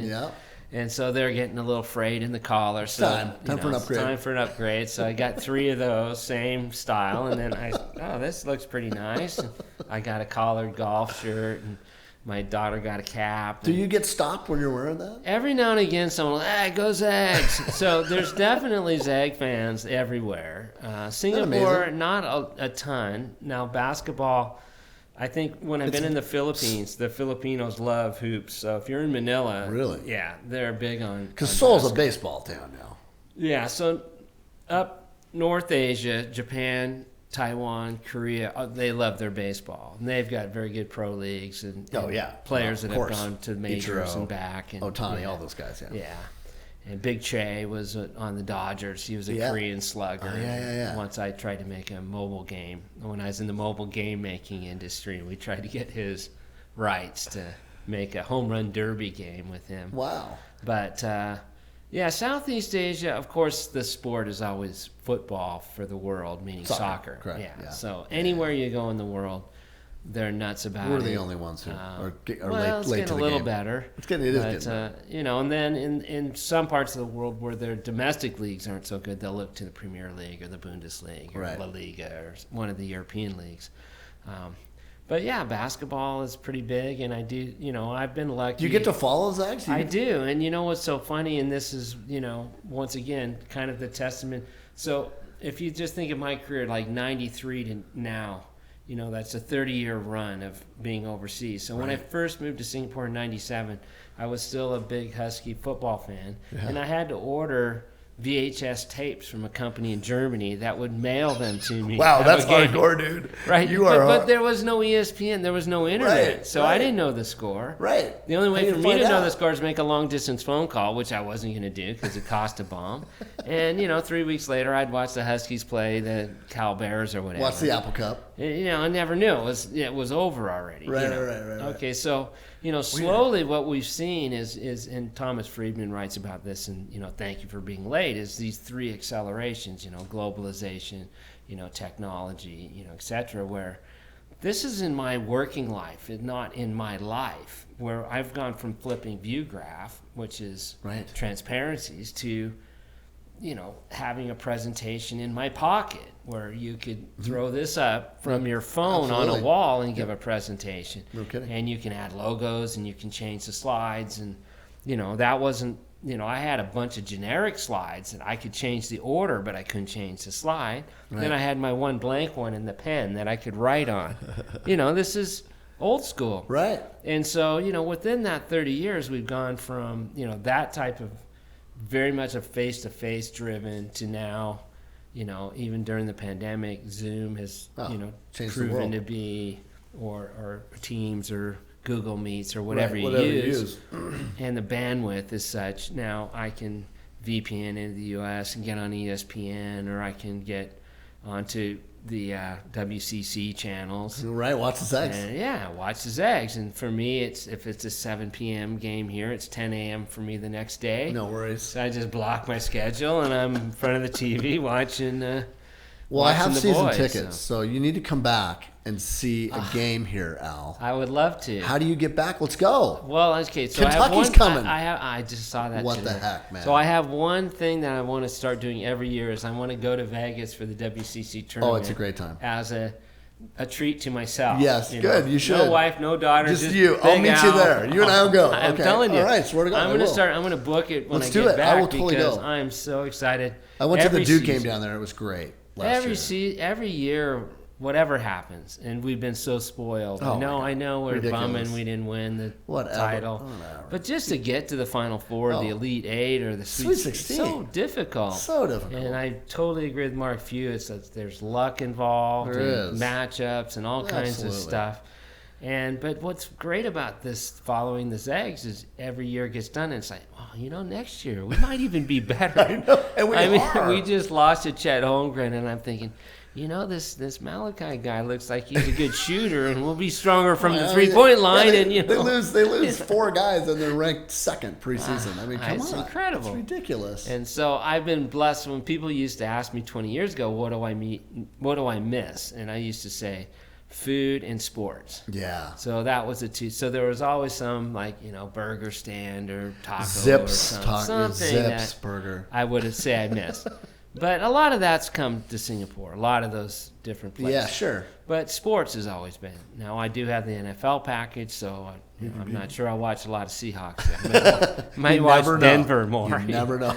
And so they're getting a little frayed in the collar. So time for an upgrade. Time for an upgrade. So I got 3 of those, same style. And then this looks pretty nice. And I got a collared golf shirt, and my daughter got a cap. Do you get stopped when you're wearing that? Every now and again, someone will, go Zags. So there's definitely Zag fans everywhere. Singapore, not a ton. Now, basketball, I think when I've been in the Philippines, the Filipinos love hoops. So if you're in Manila, they're big on. Because Seoul's a baseball town now. Yeah, so up North Asia, Japan, Taiwan, Korea, they love their baseball. And they've got very good pro leagues and players that have gone to majors and back. And Otani, all those guys. Yeah. And Big Che was on the Dodgers. He was a Korean slugger. Once I tried to make a mobile game. When I was in the mobile game making industry, we tried to get his rights to make a home run derby game with him. Wow. But Southeast Asia, of course, the sport is always football for the world, meaning soccer. Correct. Yeah. So anywhere you go in the world, they're nuts about it. We're the only ones who are late to the game. It's getting a little better. It is getting better. And then in some parts of the world where their domestic leagues aren't so good, they'll look to the Premier League or the Bundesliga or La Liga or one of the European leagues. But basketball is pretty big, and I do, I've been lucky. Do you get to follow Zags? I do, and what's so funny, and this is, once again, kind of the testament. So if you just think of my career, like 93 to now, that's a 30-year run of being overseas. So when I first moved to Singapore in 97, I was still a big Husky football fan, and I had to order VHS tapes from a company in Germany that would mail them to me. Wow, that's hardcore, dude. Right. But there was no ESPN. There was no internet. So I didn't know the score. Right. The only way for me to know the score is make a long-distance phone call, which I wasn't going to do because it cost a bomb. And, 3 weeks later, I'd watch the Huskies play the Cal Bears or whatever. Watch the Apple Cup. I never knew. It was over already. Right. Okay, so, slowly what we've seen is, and Thomas Friedman writes about this, and, thank you for being late, is these 3 accelerations, globalization, technology, et cetera, where this is in my working life, not in my life, where I've gone from flipping view graph, which is transparencies, to, having a presentation in my pocket where you could throw this up from your phone on a wall and give a presentation. No kidding. And you can add logos and you can change the slides. And, that wasn't, I had a bunch of generic slides and I could change the order, but I couldn't change the slide. Then I had my one blank one in the pen that I could write on. This is old school. Right. And so, within that 30 years, we've gone from, that type of very much a face-to-face driven to now, even during the pandemic, Zoom has, proven to be, or Teams or Google Meets or whatever, you use. And the bandwidth is such. Now I can VPN into the U.S. and get on ESPN, or I can get onto the WCC channels. Right, watch the Zags. And, watch the Zags. And for me, if it's a 7 p.m. game here, it's 10 a.m. for me the next day. No worries. So I just block my schedule, and I'm in front of the TV watching. I have season boys, tickets, so you need to come back and see a game here, Al. I would love to. How do you get back? Let's go. Well, okay, so Kentucky's coming. I just saw that. What today. the heck, man? So I have one thing that I want to start doing every year is I want to go to Vegas for the WCC tournament. Oh, it's a great time. As a treat to myself. Yes, good. You should. No wife, no daughter. Just you. I'll meet you there. You and I will go. I'm okay. telling you. All right, swear to God. I'm going to book it when Let's I do get it. back. I will totally because go. I'm so excited. I went to the Duke season. game down there. It was great. Every year, whatever happens, and we've been so spoiled. Oh, I know we're ridiculous. bumming we didn't win the title. Whatever. But just to get to the Final Four, the Elite Eight, or the Sweet 16. so difficult. So difficult. And I totally agree with Mark Few. It's that there's luck involved, There is. matchups, and all kinds of stuff. But what's great about this following the Zags is every year it gets done, and it's like, next year we might even be better. I know, and we just lost to Chet Holmgren, and I'm thinking, this Malachi guy looks like he's a good shooter, and we'll be stronger from the 3-point line. They lose 4 guys, and they're ranked second preseason. I mean, come it's on, incredible, it's ridiculous. And so I've been blessed. When people used to ask me 20 years ago, what do I miss? And I used to say, food and sports. Yeah. So that was the two. So there was always some burger stand or taco Zips, or something Zips that burger. I would say I missed. But a lot of that's come to Singapore. A lot of those different places. Yeah, sure. But sports has always been. Now I do have the NFL package, so I'm not sure I'll watch a lot of Seahawks. I might watch Denver more. You never know.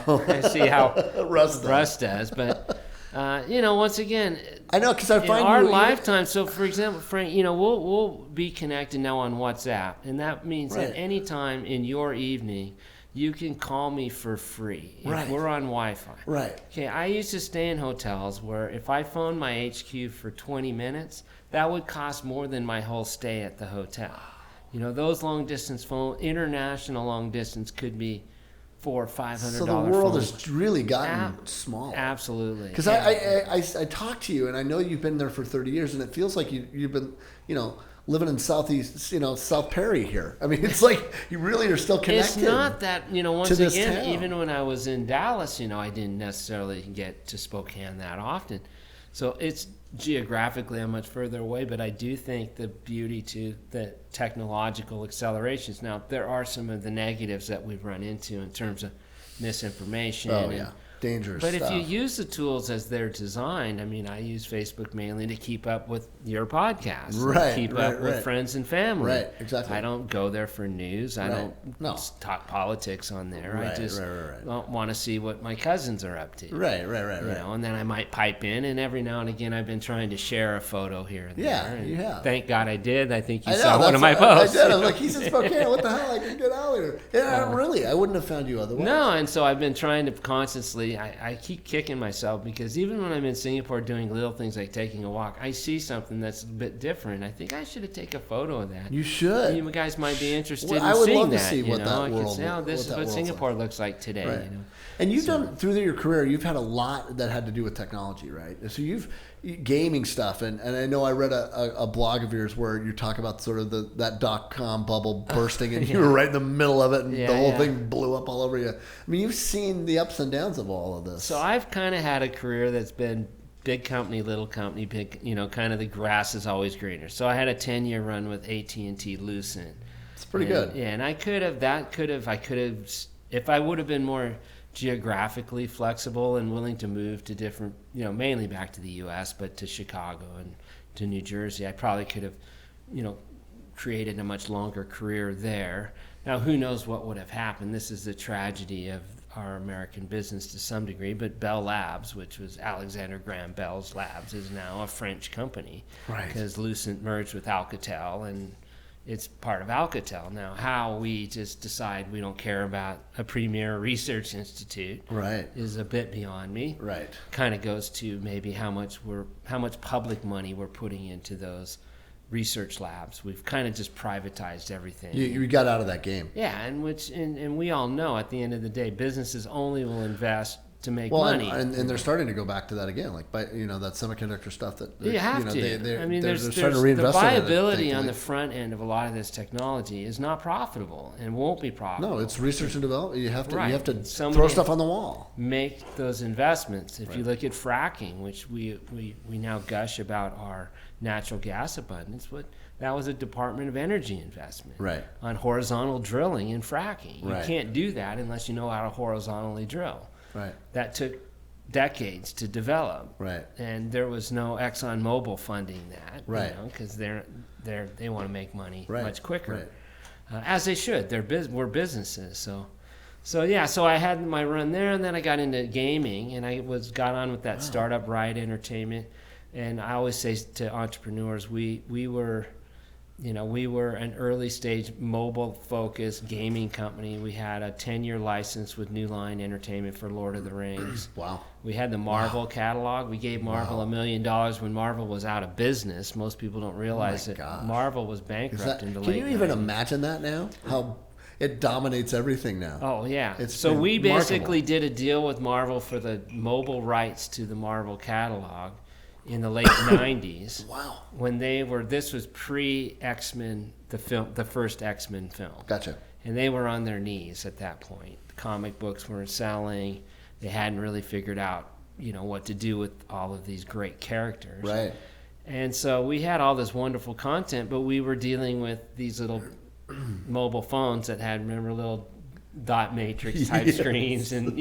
See how Russ does, but. Once again, I know because I find in our lifetime. So, for example, Frank, we'll be connected now on WhatsApp, and that means that any time in your evening, you can call me for free. If we're on Wi-Fi. Right. Okay. I used to stay in hotels where if I phoned my HQ for 20 minutes, that would cost more than my whole stay at the hotel. Those long distance international long distance could be $400 or $500. So the world has really gotten smaller. Absolutely. Because I talked to you, and I know you've been there for 30 years, and it feels like you've been, living in Southeast, South Perry here. I mean, it's like you really are still connected. It's not that, once again, town. even when I was in Dallas, I didn't necessarily get to Spokane that often. So it's geographically I'm much further away, but I do think the beauty to the technological accelerations. Now, there are some of the negatives that we've run into in terms of misinformation. Oh, yeah. Dangerous But stuff. if you use the tools as they're designed, I use Facebook mainly to keep up with your podcast. Keep up with friends and family. Right, exactly. I don't go there for news. I don't talk politics on there. I just want to see what my cousins are up to. Right. And then I might pipe in, and every now and again I've been trying to share a photo here and there. Yeah, you have. Thank God I did. I think you saw one of my posts. I did. I'm like, he's in Spokane. What the hell? I can get out of here. Yeah, really. I wouldn't have found you otherwise. No, and so I've been trying to constantly. I keep kicking myself because even when I'm in Singapore doing little things like taking a walk, I see something that's a bit different. I think I should take a photo of that. You should. You guys might be interested in I would seeing love that. To see what that I world, can say, this is what Singapore looks like today. Right. And you've done through your career, you've had a lot that had to do with technology, right? So you've gaming stuff, and I know I read a blog of yours where you talk about sort of that .com bubble bursting, and you were right in the middle of it, and the whole thing blew up all over you. I mean, you've seen the ups and downs of all of this. So I've kind of had a career that's been big company, little company, big, kind of the grass is always greener. So I had a 10-year run with AT&T Lucent. It's pretty good. Yeah, and I could have, if I would have been more geographically flexible and willing to move to different, mainly back to the U.S., but to Chicago and to New Jersey, I probably could have, created a much longer career there. Now, who knows what would have happened? This is the tragedy of our American business to some degree, but Bell Labs, which was Alexander Graham Bell's labs, is now a French company. Right. Because Lucent merged with Alcatel, and it's part of Alcatel. Now, how we just decide we don't care about a premier research institute is a bit beyond me. Kind of goes to maybe how much public money we're putting into those research labs. We've kind of just privatized everything. You got out of that game. Yeah, and we all know at the end of the day, businesses only will invest to make money. And they're starting to go back to that again, like that semiconductor stuff that you have to. There's the viability on the front end of a lot of this technology is not profitable and won't be profitable. No, it's research and development. You have to throw stuff on the wall. Make those investments. If you look at fracking, which we now gush about our natural gas abundance, that was a Department of Energy investment on horizontal drilling and fracking. You can't do that unless you know how to horizontally drill. That took decades to develop. And there was no ExxonMobil funding that, because they want to make money much quicker, as they should. We're businesses, so I had my run there, and then I got into gaming, and I got on with that startup Riot Entertainment. And I always say to entrepreneurs, we were an early stage mobile focused gaming company. We had a 10-year license with New Line Entertainment for Lord of the Rings. We had the Marvel catalog. We gave Marvel $1 million when Marvel was out of business. Most people don't realize that Marvel was bankrupt in the late 90s. Can you even imagine that now? How it dominates everything now. Oh, yeah. So we basically did a deal with Marvel for the mobile rights to the Marvel catalog in the late 90s. When this was pre-X-Men, the first X-Men film. Gotcha. And they were on their knees at that point. The comic books weren't selling. They hadn't really figured out, what to do with all of these great characters. And so we had all this wonderful content, but we were dealing with these little mobile phones that had, little dot matrix type screens, and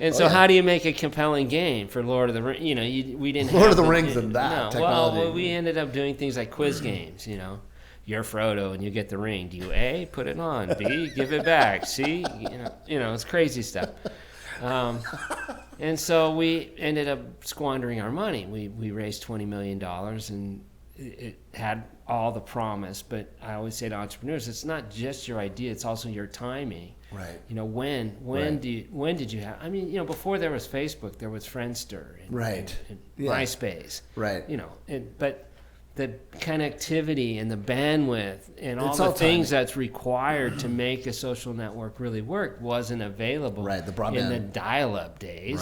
And so how do you make a compelling game for Lord of the Rings? We didn't Lord of the Rings and that technology. Well, we ended up doing things like quiz games, You're Frodo and you get the ring. Do you A, put it on, B, give it back, C, it's crazy stuff. And so we ended up squandering our money. We raised $20 million, and it had all the promise, but I always say to entrepreneurs, it's not just your idea, it's also your timing. When did you have? Before there was Facebook, there was Friendster and MySpace. But the connectivity and the bandwidth and all the things that's required to make a social network really work wasn't available the broadband in the dial-up days,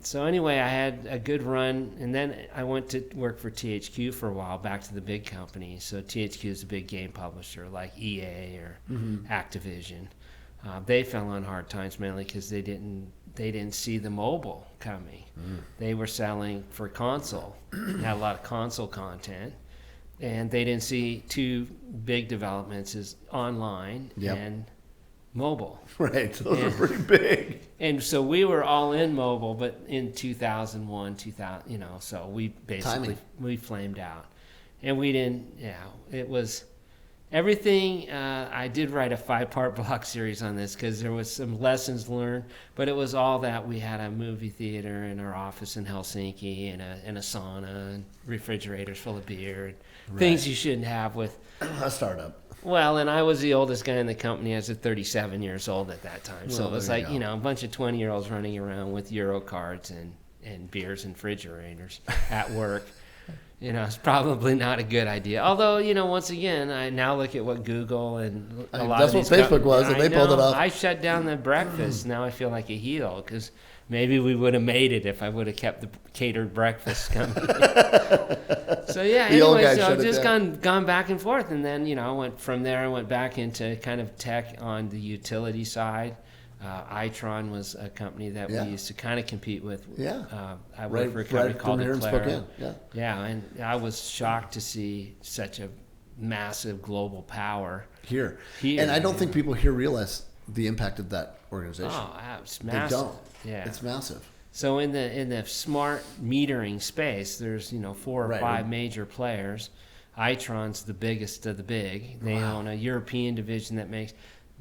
So anyway, I had a good run, and then I went to work for THQ for a while, back to the big companies. So THQ is a big game publisher like EA or Activision. They fell on hard times mainly because they didn't see the mobile coming. They were selling for console, had a lot of console content, and they didn't see two big developments as online and mobile. Those are pretty big. And so we were all in mobile, but in 2001, so we basically we flamed out, and we didn't. It was everything. I did write a 5-part blog series on this because there was some lessons learned, but it was all that we had a movie theater in our office in Helsinki and a sauna and refrigerators full of beer and things you shouldn't have with a startup. Well, and I was the oldest guy in the company. I was 37 years old at that time. So it was like, a bunch of 20-year-olds running around with Euro cards and beers and refrigerators at work. It's probably not a good idea. Although, once again, I now look at what Google and a lot of these... That's what Facebook was, and they pulled it off. I shut down the breakfast. Now I feel like a heel because maybe we would have made it if I would have kept the catered breakfast coming. So I've just gone back and forth, and then I went from there. I went back into kind of tech on the utility side. Itron was a company that we used to kind of compete with. I worked for a company called Eclair. And I was shocked to see such a massive global power here. And I don't think people here realize the impact of that organization. Oh, it's massive. They don't. It's massive. So in the smart metering space, there's 4 or 5 major players. Itron's the biggest of the big. They own a European division that makes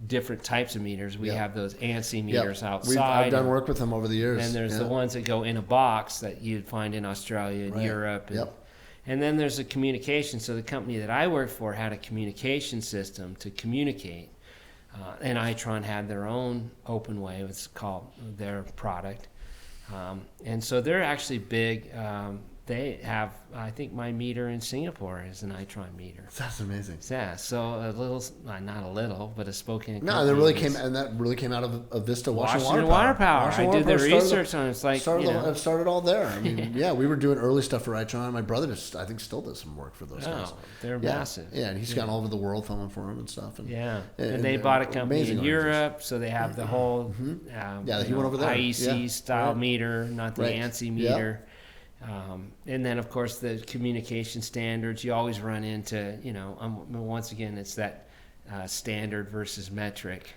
different types of meters. We have those ANSI meters outside. I've done work with them over the years. And there's the ones that go in a box that you'd find in Australia and Europe. And then there's a communication. So the company that I worked for had a communication system to communicate. And Itron had their own open way, it's called their product. And so they're actually big. They have, I think my meter in Singapore is an Itron meter. That's amazing. Yeah, so a little, not a little, but a Spokane. No, that really came out of Vista Washington Water Power. I did the research on it. It's like, it started all there. I mean, yeah, we were doing early stuff for Itron. My brother I think still does some work for those guys. They're massive. Yeah, and he's gone all over the world filming for them and stuff. And, and they bought a company in Europe, so they have the whole he went over there. IEC style meter, not the ANSI meter. And then, of course, the communication standards, you always run into, once again, it's that standard versus metric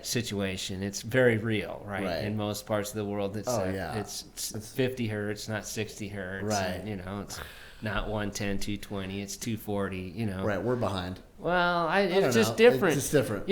situation. It's very real, right? In most parts of the world, it's 50 hertz, not 60 hertz. Right. And, it's not 110, 220, it's 240, Right, we're behind. Well, it's just different. It's just different.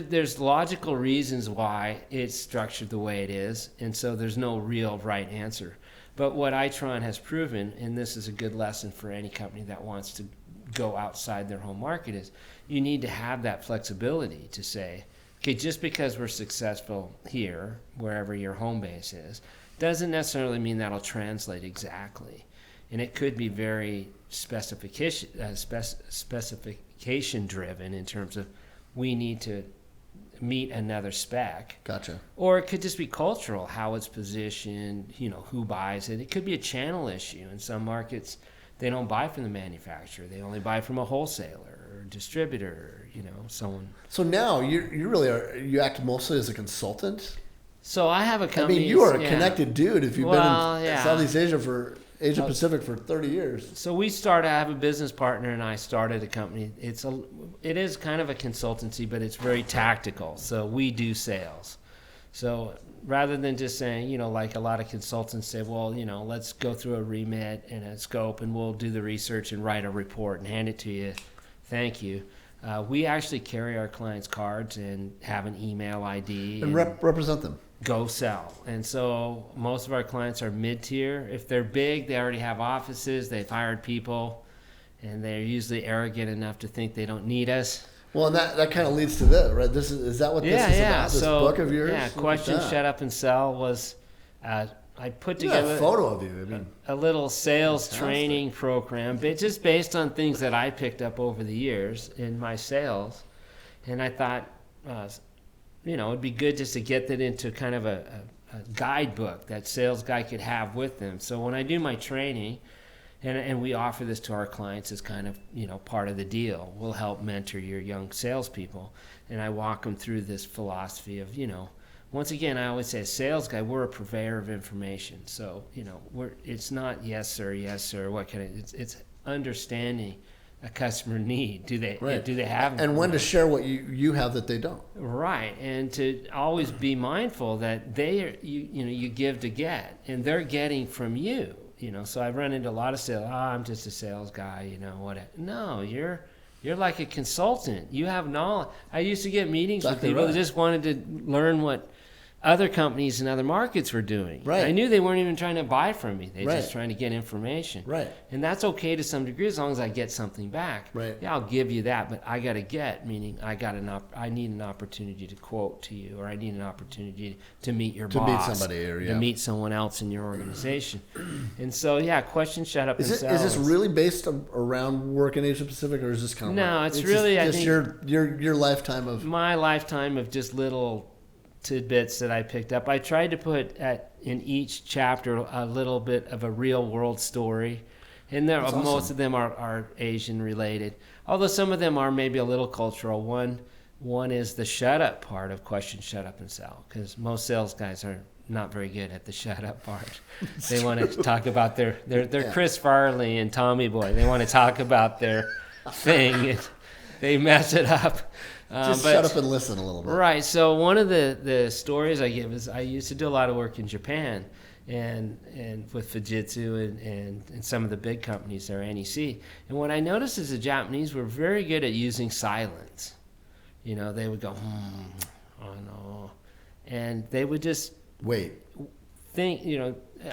There's logical reasons why it's structured the way it is, and so there's no real right answer. But what Itron has proven, and this is a good lesson for any company that wants to go outside their home market, is you need to have that flexibility to say, okay, just because we're successful here, wherever your home base is, doesn't necessarily mean that'll translate exactly. And it could be very specification driven in terms of we need to meet another spec. Gotcha. Or it could just be cultural, how it's positioned, who buys it. It could be a channel issue. In some markets, they don't buy from the manufacturer. They only buy from a wholesaler or distributor, someone. So now you really are, you act mostly as a consultant? So I have a company. I mean, you are a connected dude if you've been in Southeast Asia Asia Pacific for 30 years. So I have a business partner and I started a company. It is kind of a consultancy, but it's very tactical. So we do sales. So rather than just saying, like a lot of consultants say, well, let's go through a remit and a scope and we'll do the research and write a report and hand it to you. Thank you. We actually carry our clients' cards and have an email ID. And represent them. Go sell. And so most of our clients are mid-tier. If they're big, they already have offices, they've hired people, and they're usually arrogant enough to think they don't need us. Well, and that kind of leads to this, right? Is that what this is about? This book of yours? Yeah, Question, Shut Up, and Sell was, I put together a photo of you. A little sales training program, but just based on things that I picked up over the years in my sales. And I thought, it'd be good just to get that into kind of a guidebook that sales guy could have with them. So when I do my training, and we offer this to our clients as kind of, part of the deal, we'll help mentor your young salespeople. And I walk them through this philosophy of, once again, I always say, a sales guy, we're a purveyor of information. So, it's not yes, sir, what can it's understanding a customer need. Do they have and when to share what you have that they don't. Right, and to always be mindful that you give to get, and they're getting from you. So I've run into a lot of sales. I'm just a sales guy. No, you're like a consultant. You have knowledge. I used to get meetings with people that just wanted to learn what other companies in other markets were doing. Right. I knew they weren't even trying to buy from me. They're just trying to get information. Right. And that's okay to some degree as long as I get something back. Right. Yeah, I'll give you that, but I got to get, meaning I need an opportunity to quote to you, or I need an opportunity to meet your boss. To meet somebody, or to meet someone else in your organization. And so, Question, Shut Up, and Sell. Is this really based around work in Asia Pacific, or is this kind of No, it's really just, I think your lifetime of my lifetime of just little tidbits that I picked up. I tried to put in each chapter a little bit of a real world story, and most of them are Asian related, although some of them are maybe a little cultural. One is the shut up part of Question, Shut Up, and Sell, because most sales guys are not very good at the shut up part. They want to talk about their Chris Farley and Tommy Boy. They want to talk about their thing, and they mess it up. Shut up and listen a little bit. Right. So one of the stories I give is I used to do a lot of work in Japan and with Fujitsu and some of the big companies there, NEC. And what I noticed is the Japanese were very good at using silence. They would go, oh no. And they would just wait think,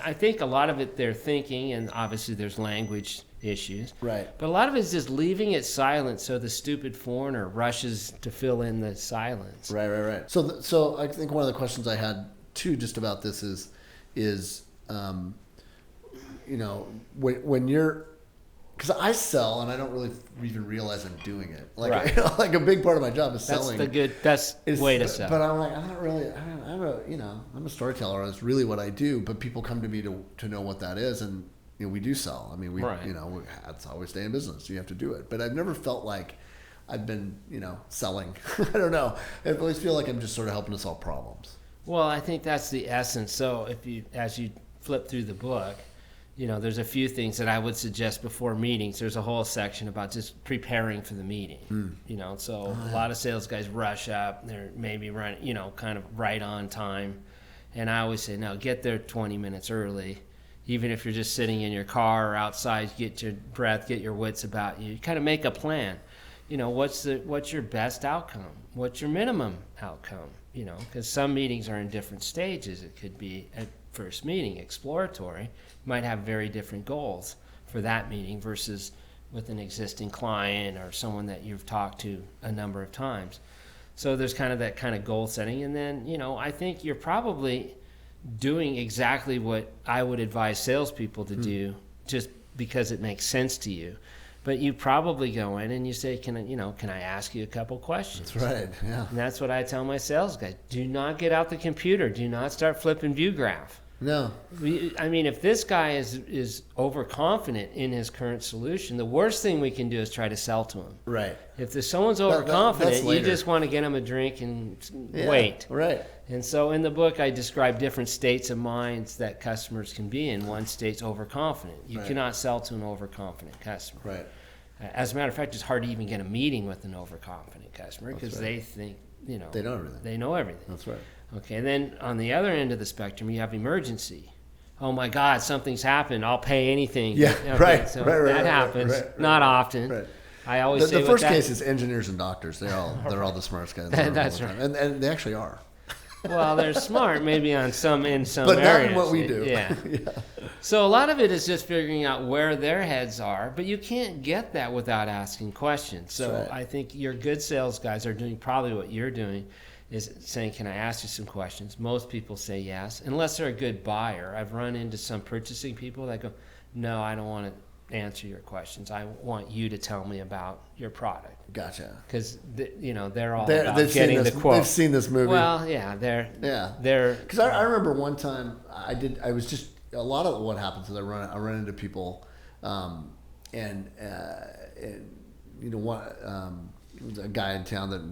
I think a lot of it they're thinking, and obviously there's language issues. Right. But a lot of it is just leaving it silent so the stupid foreigner rushes to fill in the silence. Right. So I think one of the questions I had too just about this is when you're, because I sell and I don't really even realize I'm doing it. Like, right. Like a big part of my job is selling. That's the best way to sell. But I'm like, I'm a storyteller. That's really what I do. But people come to me to know what that is, and we do sell. I mean, that's how we stay in business. You have to do it. But I've never felt like I've been, selling. I don't know. I always feel like I'm just sort of helping to solve problems. Well, I think that's the essence. So as you flip through the book, there's a few things that I would suggest before meetings. There's a whole section about just preparing for the meeting. So a lot of sales guys rush up. They're maybe running, kind of right on time. And I always say, no, get there 20 minutes early. Even if you're just sitting in your car or outside, get your breath, get your wits about you. Kind of make a plan. What's your best outcome? What's your minimum outcome? Because some meetings are in different stages. It could be at first meeting, exploratory. You might have very different goals for that meeting versus with an existing client or someone that you've talked to a number of times. So there's kind of that kind of goal setting. And then, I think you're probably doing exactly what I would advise salespeople to do just because it makes sense to you. But you probably go in and you say, can I ask you a couple questions? That's right, yeah. And that's what I tell my sales guys. Do not get out the computer. Do not start flipping view graph. No. I mean, if this guy is overconfident in his current solution, the worst thing we can do is try to sell to him. Right. If someone's overconfident, you just want to get him a drink and wait. Right. And so in the book, I describe different states of minds that customers can be in. One state's overconfident. You cannot sell to an overconfident customer. Right. As a matter of fact, it's hard to even get a meeting with an overconfident customer because they think, they know everything. They know everything. That's right. Okay, and then on the other end of the spectrum, you have emergency. Oh my God, something's happened. I'll pay anything. Yeah, okay, so that happens. Not often. Right. I always say the first case is engineers and doctors. They're all the smartest guys. That's right. And they actually are. Well, they're smart maybe in some but areas. But not in what we do. Yeah. So a lot of it is just figuring out where their heads are, but you can't get that without asking questions. So I think your good sales guys are doing probably what you're doing, is saying, can I ask you some questions? Most people say yes, unless they're a good buyer. I've run into some purchasing people that go, no, I don't want to answer your questions. I want you to tell me about your product. Gotcha. Because they're all about getting the quote. They've seen this movie. Well, yeah, they're. Because I remember one time I was just a lot of what happens is I run into people, and a guy in town that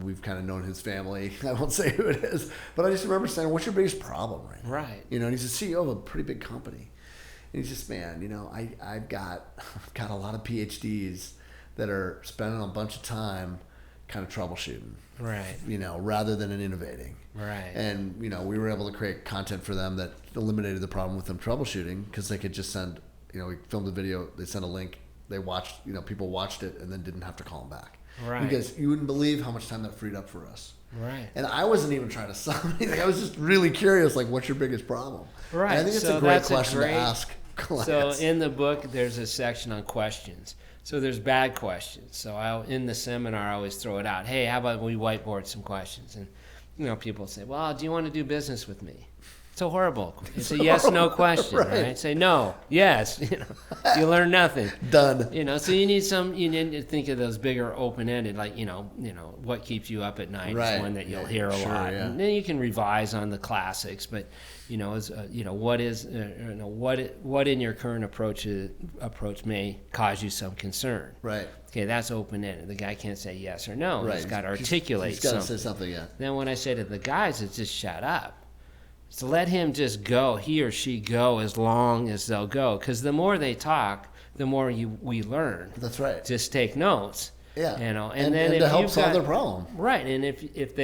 we've kind of known his family. I won't say who it is, but I just remember saying, "What's your biggest problem right now?" Right. And he's the CEO of a pretty big company, and he's just, man, I've got a lot of PhDs that are spending a bunch of time kind of troubleshooting, right? Rather than innovating, right? And we were able to create content for them that eliminated the problem with them troubleshooting because they could just send, we filmed a video, they sent a link, they watched, people watched it and then didn't have to call them back. Right. Because you wouldn't believe how much time that freed up for us. Right. And I wasn't even trying to sell anything. I was just really curious, like, what's your biggest problem? Right. And I think it's a great question to ask clients. So in the book, there's a section on questions. So there's bad questions. So in the seminar, I always throw it out. Hey, how about we whiteboard some questions? And people say, well, do you want to do business with me? It's a horrible. It's a yes/no question, right? Say no, yes. You learn nothing. Done. So you need to think of those bigger open-ended, like what keeps you up at night is one that you'll hear a lot. Yeah. And then you can revise on the classics, but what in your current approach may cause you some concern. Right. Okay, that's open-ended. The guy can't say yes or no. Right. He's got to articulate something. He's got to say something, yeah. Then when I say to the guys, it's just shut up. So let him just go, he or she go as long as they'll go. Because the more they talk, the more we learn. That's right. Just take notes. Yeah. And then to help solve their problem. Right. And if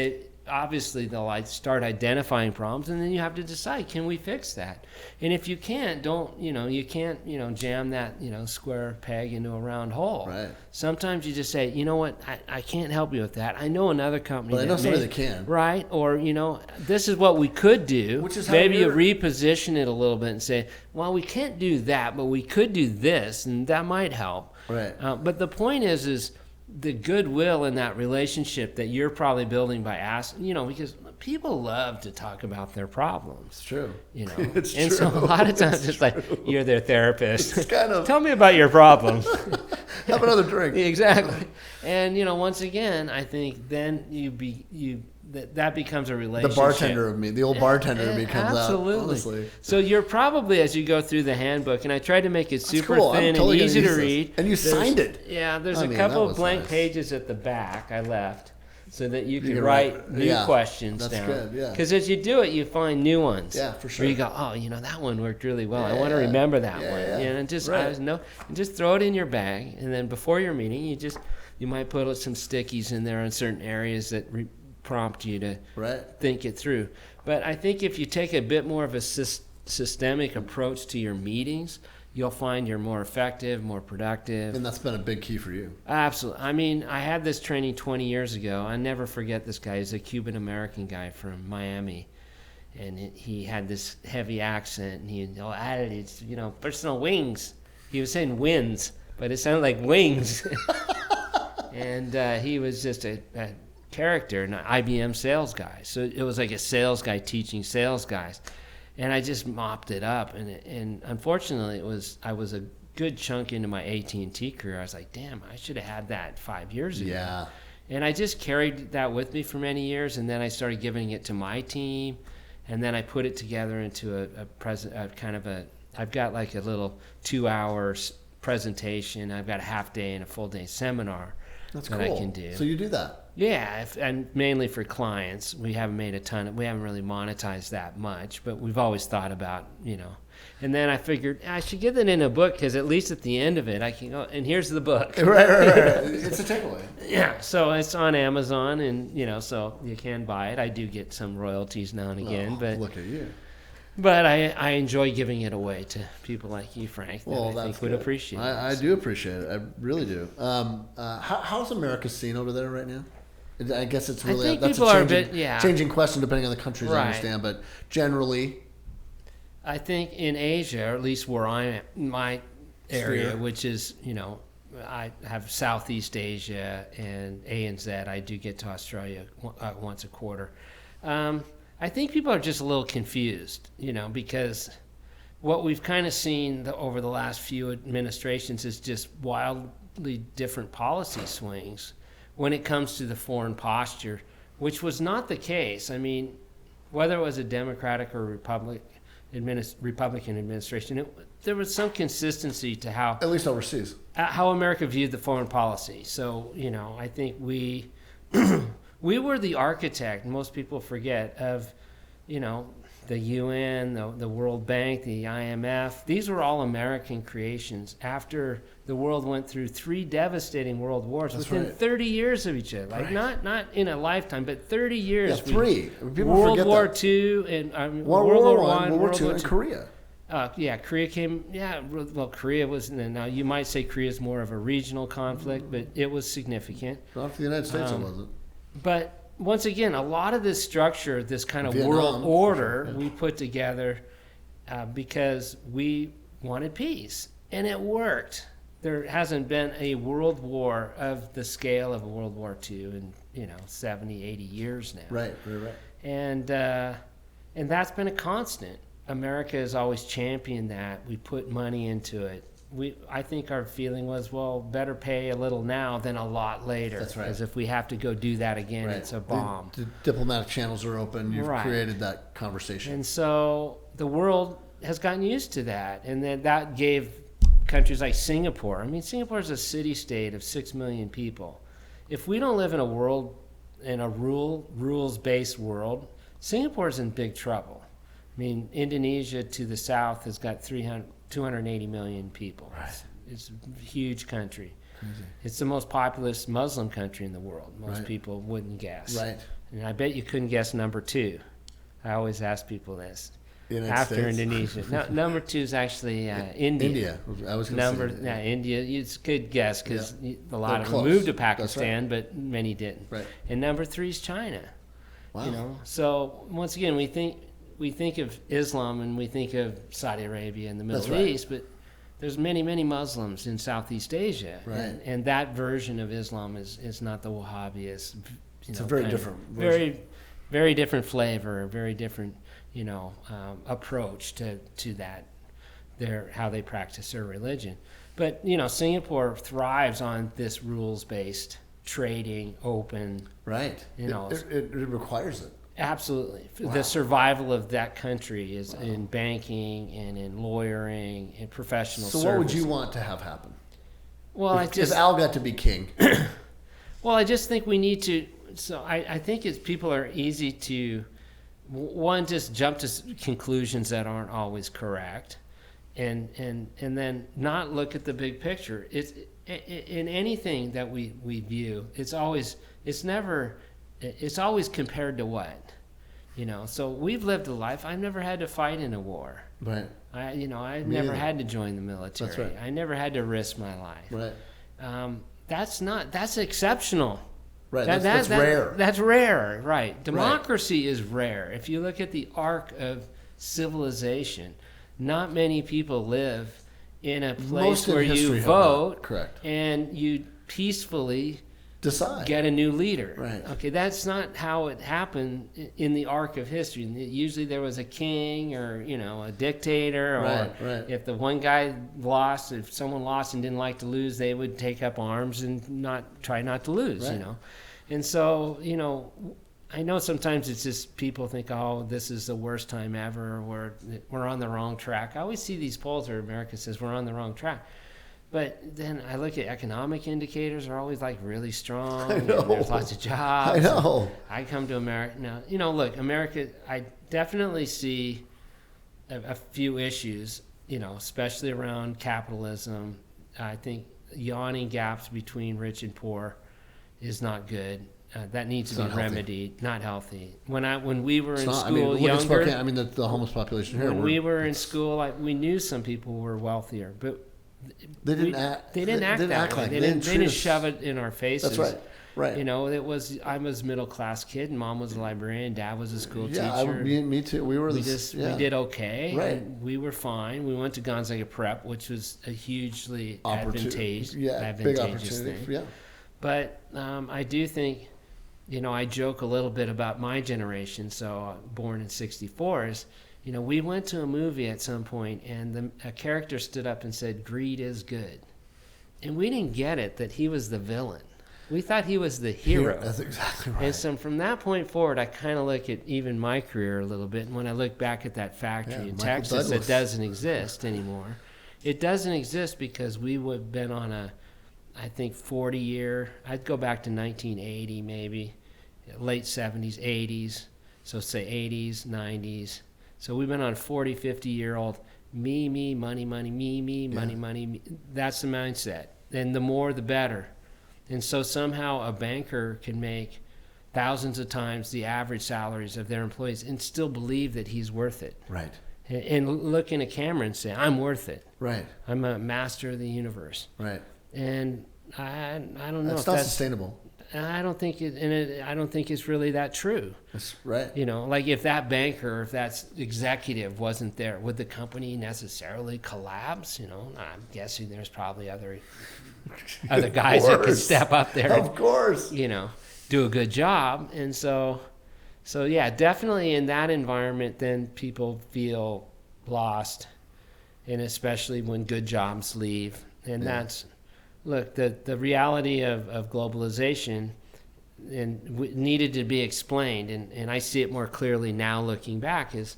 obviously they'll start identifying problems, and then you have to decide, can we fix that? And if you can't, you can't jam that square peg into a round hole. Right. Sometimes you just say, you know what, I can't help you with that. I know another company. But I know somebody that can. Right. Or this is what we could do. Which is how maybe you reposition it a little bit and say, well, we can't do that, but we could do this, and that might help. Right. But the point is the goodwill in that relationship that you're probably building by asking, because people love to talk about their problems. It's true. It's true. So a lot of times it's like, you're their therapist. It's kind of, tell me about your problems. have another drink. Exactly. And once again, I think then that becomes a relationship. The bartender of me, the old bartender of me comes absolutely. out. Honestly. So you're probably, as you go through the handbook, and I tried to make it super cool. thin totally and easy to read. And you signed it. Yeah, there's a couple of blank pages at the back I left so that you can write new questions down. That's good, yeah. Because as you do it, you find new ones. Yeah, for sure. Where you go, that one worked really well. I want to remember that one. Yeah. And just throw it in your bag, and then before your meeting, you might put some stickies in there on certain areas that prompt you to think it through. But I think if you take a bit more of a systemic approach to your meetings, you'll find you're more effective, more productive. And that's been a big key for you. Absolutely. I mean, I had this training 20 years ago. I never forget this guy. He's a Cuban-American guy from Miami. And he had this heavy accent, and he added his, personal wings. He was saying wins, but it sounded like wings. And he was just a character, an IBM sales guy. So it was like a sales guy teaching sales guys. And I just mopped it up. And unfortunately, I was a good chunk into my AT&T career. I was like, damn, I should have had that 5 years ago. Yeah. And I just carried that with me for many years. And then I started giving it to my team. And then I put it together into I've got like a little 2-hour presentation. I've got a half day and a full day seminar. That's that cool. I can do. So you do that? Yeah, and mainly for clients. We haven't made we haven't really monetized that much, but we've always thought about, And then I figured I should get that in a book, because at least at the end of it, I can go, and here's the book. Right. It's a takeaway. Yeah, so it's on Amazon, and, so you can buy it. I do get some royalties now and again. But look at you. But I enjoy giving it away to people like you, Frank, that I think would appreciate it. I do appreciate it. I really do. How's America seen over there right now? I guess it's really... I think people are a bit, changing question depending on the countries, I understand, but generally... I think in Asia, or at least where I'm at, my area, which is, I have Southeast Asia and ANZ. I do get to Australia once a quarter. I think people are just a little confused, because what we've kind of seen over the last few administrations is just wildly different policy swings when it comes to the foreign posture, which was not the case. I mean, whether it was a Democratic or Republican administration, there was some consistency to how... At least overseas. How America viewed the foreign policy. So, I think we... we were the architect, most people forget, of, the UN, the World Bank, the IMF. These were all American creations after the world went through 3 devastating world wars within 30 years of each other. Like not in a lifetime, but 30 years. Yeah, 3. People World forget War that. II, and World War I, World War II, and Korea. Korea came. Yeah, well, Korea was. Now you might say Korea is more of a regional conflict, but it was significant. Not for the United States, it wasn't. But once again, a lot of this structure, this kind of world order, we put together because we wanted peace, and it worked. There hasn't been a world war of the scale of a World War II in 70, 80 years now. Right. And that's been a constant. America has always championed that. We put money into it. I think our feeling was, well, better pay a little now than a lot later. That's right. Because if we have to go do that again, it's a bomb. The diplomatic channels are open. You've created that conversation. And so the world has gotten used to that. And then that gave countries like Singapore. I mean, Singapore is a city-state of 6 million people. If we don't live in a rules-based world, Singapore's in big trouble. I mean, Indonesia to the south has got 280 million people. Right. It's a huge country. Crazy. It's the most populous Muslim country in the world. Most people wouldn't guess. Right. And I bet you couldn't guess number 2. I always ask people this. United After States. Indonesia. No, number 2 is actually India. India. I was going to say. India. It's a good guess because a lot They're of close. them moved to That's Pakistan, right. but many didn't. Right. And number 3 is China. Wow. You know, so once again, we think of Islam and we think of Saudi Arabia and the Middle That's right. East, but there's many Muslims in Southeast Asia, Right. and that version of Islam is not the Wahhabi. It's a very kind of different version. very different flavor, a very different approach to that, how they practice their religion. But Singapore thrives on this rules-based trading, open. Right. It requires it. Absolutely. Wow. The survival of that country is in banking and in lawyering and professional services. So what would you want to have happen? Well, if Al got to be king. Well, I just think we need to. So I think people are easy to, one, just jump to conclusions that aren't always correct, and then not look at the big picture. It's in anything that we view. It's always compared to what, So we've lived a life. I've never had to fight in a war. Right. I've never had to join the military. That's right. I never had to risk my life. Right. That's exceptional. Right. That's rare. That's rare. Right. Democracy is rare. If you look at the arc of civilization, not many people live in a place where you vote, correct, and you peacefully decide, get a new leader. Right. Okay, that's not how it happened in the arc of history. Usually there was a king or a dictator, or if the one guy lost, if someone lost and didn't like to lose, they would take up arms and try not to lose. Right. And so I know sometimes it's just people think, oh, this is the worst time ever, or we're on the wrong track. I always see these polls where America says we're on the wrong track. But then I look at economic indicators are always like really strong. I know. And there's lots of jobs. I know. I come to America now. Look, America. I definitely see a few issues. Especially around capitalism. I think yawning gaps between rich and poor is not good. That needs to be remedied. Not healthy. When we were in school, younger. The homeless population here. When we were in school, we knew some people were wealthier, but they didn't act that way. They didn't shove it in our faces. That's right. I was a middle class kid, and Mom was a librarian, Dad was a school teacher. Me too. We did okay. Right. And we were fine. We went to Gonzaga Prep, which was a hugely advantageous big thing. Yeah. But I do think, I joke a little bit about my generation. So born in '64 is. We went to a movie at some point, and a character stood up and said, "Greed is good," and we didn't get it that he was the villain. We thought he was the hero. That's exactly right. And so from that point forward, I kind of look at even my career a little bit. And when I look back at that factory in Texas that doesn't exist anymore, it doesn't exist because we would have been on I think 40-year. I'd go back to 1980 maybe, late 70s, 80s. So say 80s, 90s. So we've been on 40, 50-year-old me, money, me, money, me. That's the mindset. And the more, the better. And so somehow a banker can make thousands of times the average salaries of their employees and still believe that he's worth it. Right. And look in a camera and say, I'm worth it. Right. I'm a master of the universe. Right. And I don't know if that's sustainable. I don't think I don't think it's really that true. That's right. Like if that banker, if that executive wasn't there, would the company necessarily collapse? I'm guessing there's probably other guys that could step up there. Of course. Do a good job. And so yeah, definitely in that environment, then people feel lost, and especially when good jobs leave. And that's. Look, the reality of globalization needed to be explained, and I see it more clearly now looking back, is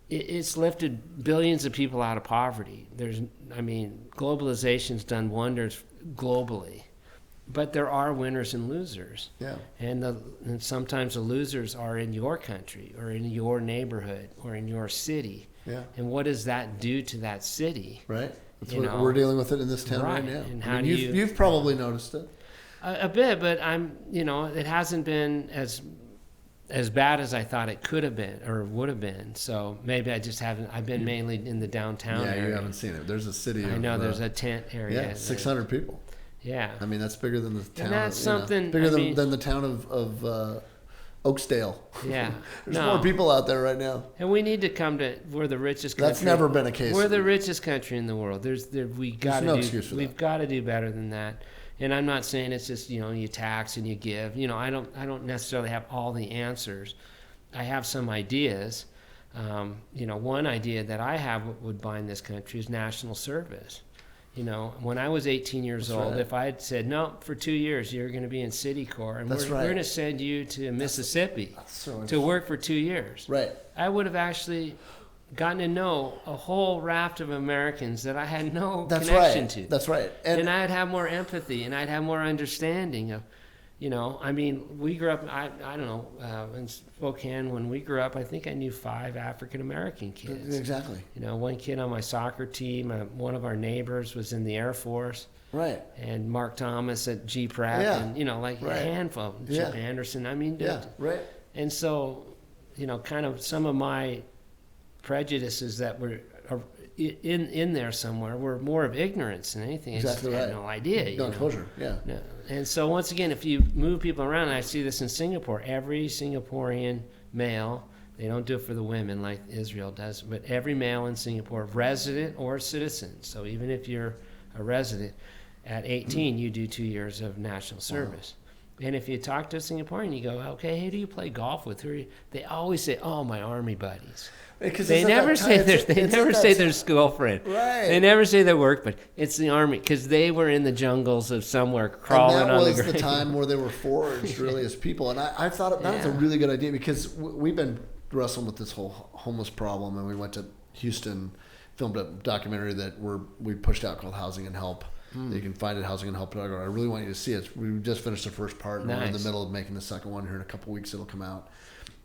it's lifted billions of people out of poverty. Globalization's done wonders globally, but there are winners and losers. Yeah. And sometimes the losers are in your country or in your neighborhood or in your city. Yeah. And what does that do to that city? Right. That's what we're dealing with it in this town right now. And how you've probably noticed it a bit, but it hasn't been as as bad as I thought it could have been or would have been. So maybe I just haven't. I've been mainly in the downtown area. Yeah, you haven't seen it. There's a city. I know there's a tent area. Yeah, 600 people. Yeah. I mean, that's bigger than the town. And that's something bigger than the town of Oakdale. Yeah. There's more people out there right now. And we need to come to. We're the richest country. That's never been a case. We're the richest country in the world. We've got to do better than that. And I'm not saying it's just, you tax and you give. I don't necessarily have all the answers. I have some ideas. One idea that I have would bind this country is national service. When I was 18 years old, if I had said, no, for 2 years you're going to be in City Corps, and we're going to send you to Mississippi to work for 2 years. Right. I would have actually gotten to know a whole raft of Americans that I had no connection to. That's right. And I'd have more empathy, and I'd have more understanding of, we grew up, I don't know, in Spokane, when we grew up, I think I knew 5 African-American kids. Exactly. One kid on my soccer team, one of our neighbors was in the Air Force. Right. And Mark Thomas at G. Pratt, and, a handful. Chip Anderson, right. And so, kind of some of my prejudices that were in there somewhere were more of ignorance than anything. Exactly. I just had no idea. No exposure. Yeah. No. And so once again, if you move people around, and I see this in Singapore, every Singaporean male, they don't do it for the women like Israel does, but every male in Singapore, resident or citizen, so even if you're a resident, at 18 you do 2 years of national service. Wow. And if you talk to a Singaporean, you go, okay, who do you play golf with? They always say, oh, my army buddies. They never say their girlfriend. Right. They never say their work, but it's the army because they were in the jungles of somewhere crawling on the ground. And that was the time where they were forged really as people. And I thought that was a really good idea because we've been wrestling with this whole homeless problem, and we went to Houston, filmed a documentary that we pushed out called Housing and Help. You can find it at housingandhelp.org. I really want you to see it. We just finished the first part, and we're in the middle of making the second one here in a couple weeks. It'll come out.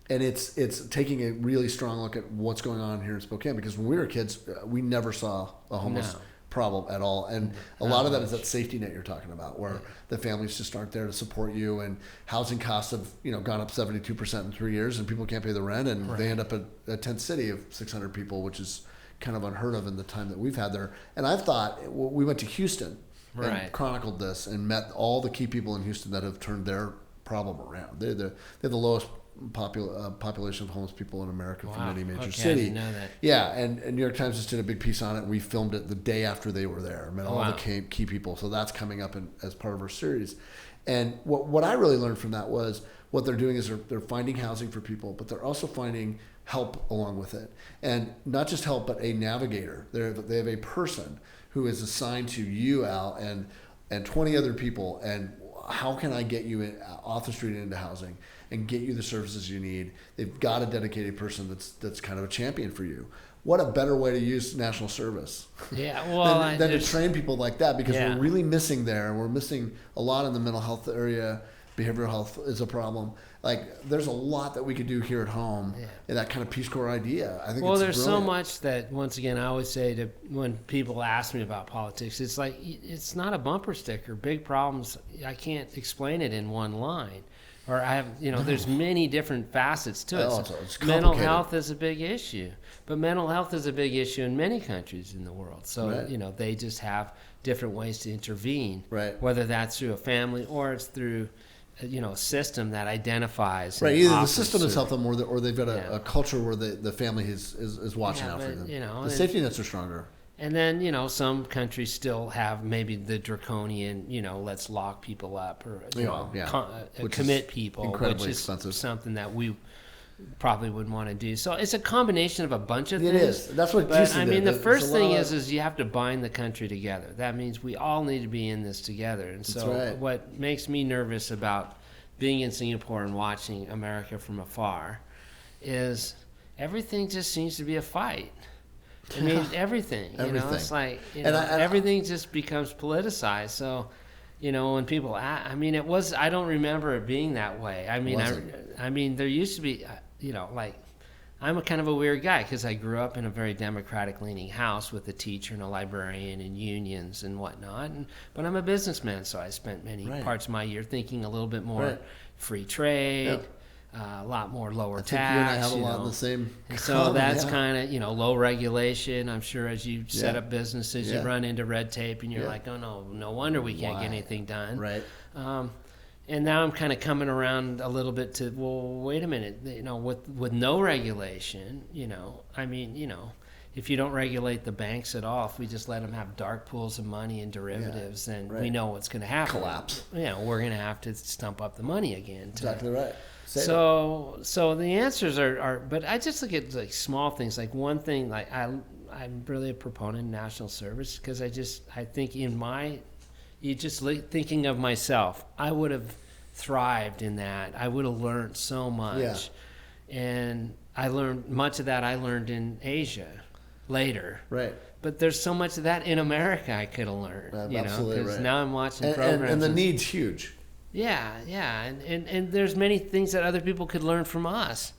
And it's taking a really strong look at what's going on here in Spokane, because when we were kids, we never saw a homeless problem at all. And a lot of that is that safety net you're talking about, where the families just aren't there to support you, and housing costs have gone up 72% in 3 years, and people can't pay the rent, and they end up at a tent city of 600 people, which is kind of unheard of in the time that we've had there. And I thought, we went to Houston and chronicled this and met all the key people in Houston that have turned their problem around. They're the lowest population of homeless people in America from any major city. I didn't know that. Yeah, and New York Times just did a big piece on it. We filmed it the day after they were there. Met all the key people. So that's coming up as part of our series. And what I really learned from that was what they're doing is they're finding housing for people, but they're also finding help along with it. And not just help, but a navigator. They have a person who is assigned to you, Al, and 20 other people, and how can I get you off the street and into housing and get you the services you need? They've got a dedicated person that's kind of a champion for you. What a better way to use national service than to train people like that, because we're really missing there, and we're missing a lot in the mental health area. Behavioral health is a problem. Like, there's a lot that we could do here at home in that kind of Peace Corps idea. I think there's brilliant. So much that, once again, I always say when people ask me about politics, it's like, it's not a bumper sticker. Big problems, I can't explain it in one line. Or I have, there's many different facets to it. It's mental health is a big issue. But mental health is a big issue in many countries in the world. So, they just have different ways to intervene. Right. Whether that's through a family or it's through a system that identifies. Right, either the system has helped them, or they've got a culture where the family is watching out for them. The safety nets are stronger. And then, some countries still have maybe the draconian, let's lock people up or commit people, which is expensive. Something that we probably wouldn't want to do. So it's a combination of a bunch of things. It is. That's what Houston did. The first thing is you have to bind the country together. That means we all need to be in this together. And so what makes me nervous about being in Singapore and watching America from afar is everything just seems to be a fight. I mean, everything. It's like, everything just becomes politicized. So, when people, I don't remember it being that way. I mean, there used to be, I'm a kind of a weird guy because I grew up in a very democratic-leaning house with a teacher and a librarian and unions and whatnot. But I'm a businessman, so I spent many parts of my year thinking a little bit more free trade, a lot more lower I tax. think you and I have a lot in the same. And so that's kind of, low regulation. I'm sure as you set up businesses, you run into red tape and you're like, oh, no wonder we can't get anything done. Right. And now I'm kind of coming around a little bit to, well, wait a minute, with no regulation, if you don't regulate the banks at all, if we just let them have dark pools of money and derivatives, then we know what's going to happen. Collapse. We're going to have to stump up the money again. Exactly right. So the answers are, but I just look at like small things. Like one thing, like I'm really a proponent of national service because I think thinking of myself, I would have thrived in that. I would have learned so much. Yeah. And I learned much of that I learned in Asia later. Right. But there's so much of that in America I could have learned. Absolutely right. Now I'm watching programs. And the need's huge. Yeah. And there's many things that other people could learn from us.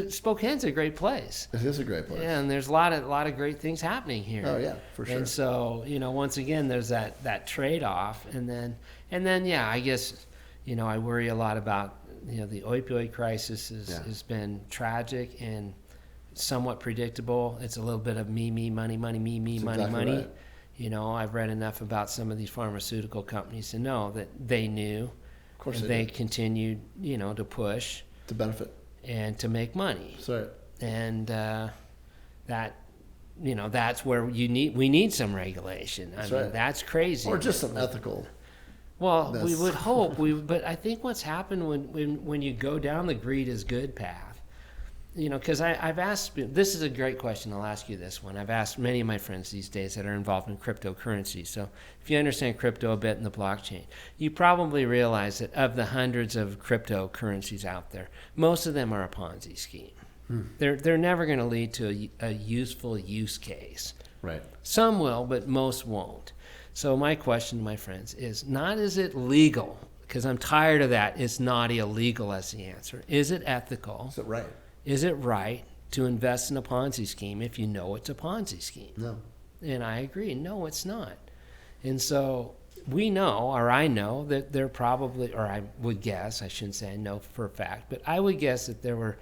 Spokane's a great place. It is a great place. Yeah, and there's a lot of great things happening here. Oh yeah, for sure. And so, once again, there's that trade-off, and then I guess, I worry a lot about, the opioid crisis has been tragic and somewhat predictable. It's a little bit of me, money, money, me, money, money. Right. I've read enough about some of these pharmaceutical companies to know that they knew, of course, and they continued, to push to benefit. And to make money. That's right. And that's where we need some regulation. I mean, that's crazy. Or just some ethical. Well, we would hope. But I think what's happened when you go down the greed is good path, because I've asked, this is a great question, I'll ask you this one. I've asked many of my friends these days that are involved in cryptocurrency. So if you understand crypto a bit in the blockchain, you probably realize that of the hundreds of cryptocurrencies out there, most of them are a Ponzi scheme. They're never going to lead to a useful use case. Right. Some will, but most won't. So my question, my friends, is not is it legal, because I'm tired of that. It's not illegal as the answer. Is it ethical? Is it right? Is it right to invest in a Ponzi scheme if you know it's a Ponzi scheme? No. And I agree. No, it's not. And so we know, or I know, that there probably, or I would guess, I shouldn't say I know for a fact, but I would guess that there were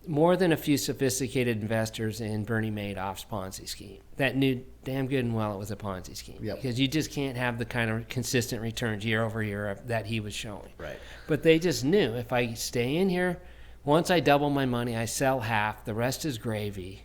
more than a few sophisticated investors in Bernie Madoff's Ponzi scheme that knew damn good and well it was a Ponzi scheme. Yep. Because you just can't have the kind of consistent returns year over year that he was showing. Right. But they just knew, if I stay in here, once I double my money, I sell half, the rest is gravy.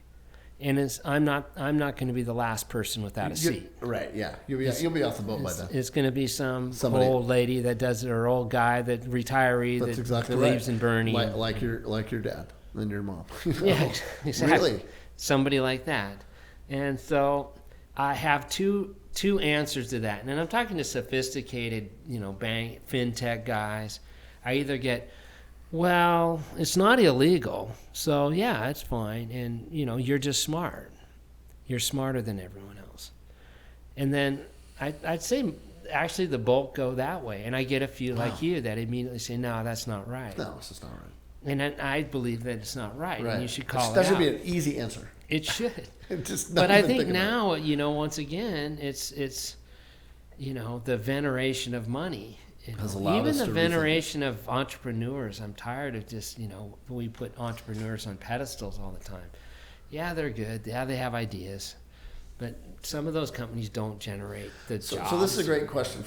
And I'm not going to be the last person without a seat. Right, yeah. You'll be off the boat by then. It's going to be somebody, old lady that does it, or old guy, that retiree That's that exactly believes right. in Bernie. Like your dad and your mom. Yeah, exactly. Really? Somebody like that. And so I have two answers to that. And I'm talking to sophisticated, bank, fintech guys. I either get, well, it's not illegal, so yeah, it's fine. And, you're just smart. You're smarter than everyone else. And then I'd say actually the bulk go that way. And I get a few like you that immediately say, no, that's not right. No, it's just not right. And I believe that it's not right. And you should call it out. That should be an easy answer. It should. But I think now, once again, it's the veneration of money. Even the veneration of entrepreneurs. I'm tired of just, we put entrepreneurs on pedestals all the time. Yeah, they're good. Yeah, they have ideas. But some of those companies don't generate the jobs. So this is a great question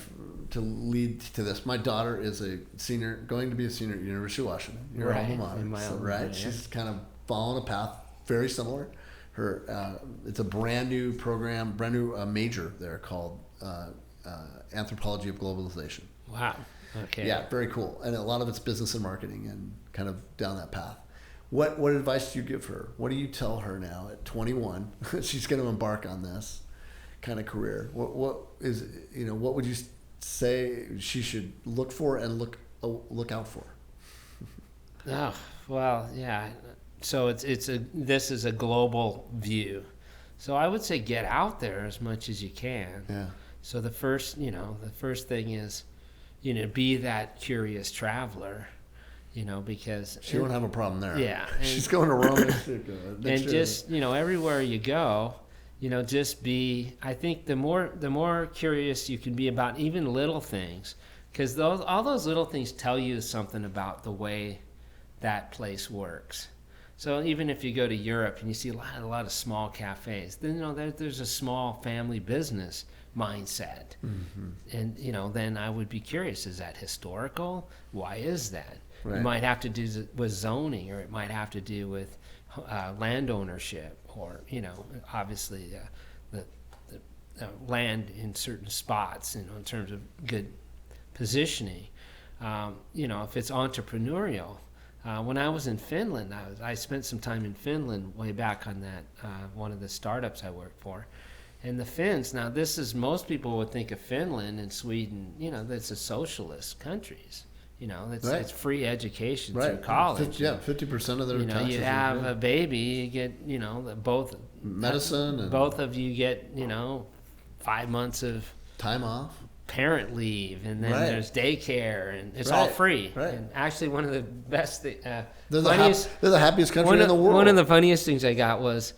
to lead to this. My daughter is going to be a senior at University of Washington. Your alma mater. In my alma mater, yeah. She's kind of following a path very similar. It's a brand new program, brand new major there called Anthropology of Globalization. Wow. Okay. Yeah, very cool. And a lot of it's business and marketing and kind of down that path. What advice do you give her? What do you tell her now at 21? She's going to embark on this kind of career. What would you say she should look for and look out for? Oh, well, yeah. So this is a global view. So I would say get out there as much as you can. Yeah. So the first thing is, be that curious traveler, because she won't have a problem there. Yeah. She's going to Rome next year. And just, everywhere you go, just be, I think the more curious you can be about even little things, because all those little things tell you something about the way that place works. So even if you go to Europe and you see a lot of small cafes, then there's a small family business mindset. And then I would be curious, is that historical? Why is that? It might have to do with zoning, or it might have to do with land ownership, or obviously the land in certain spots, in terms of good positioning. If it's entrepreneurial. When I was in Finland, I spent some time in Finland way back on that one of the startups I worked for. And the Finns, now most people would think of Finland and Sweden, that's a socialist countries. It's free education through college. 50% of their taxes. You have a baby, you get, both medicine, and both of you get, 5 months of time off, parent leave, and then there's daycare, and it's all free. And actually, one of the best they're the happiest country in the world. One of the funniest things I got was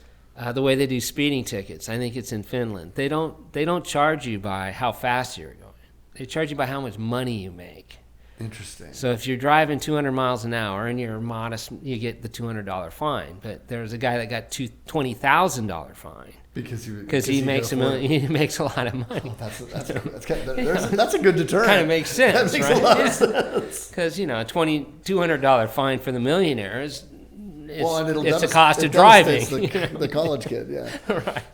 the way they do speeding tickets. I think it's in Finland. They don't charge you by how fast you're going. They charge you by how much money you make. Interesting. So if you're driving 200 miles an hour and you're modest, you get the $200 fine. But there's a guy that got $20,000 fine because he makes he makes a lot of money. Oh, that's a good deterrent. Kind of makes sense. That makes a lot of sense. Because a $200 fine for the millionaire is. It's the cost of driving. The college kid,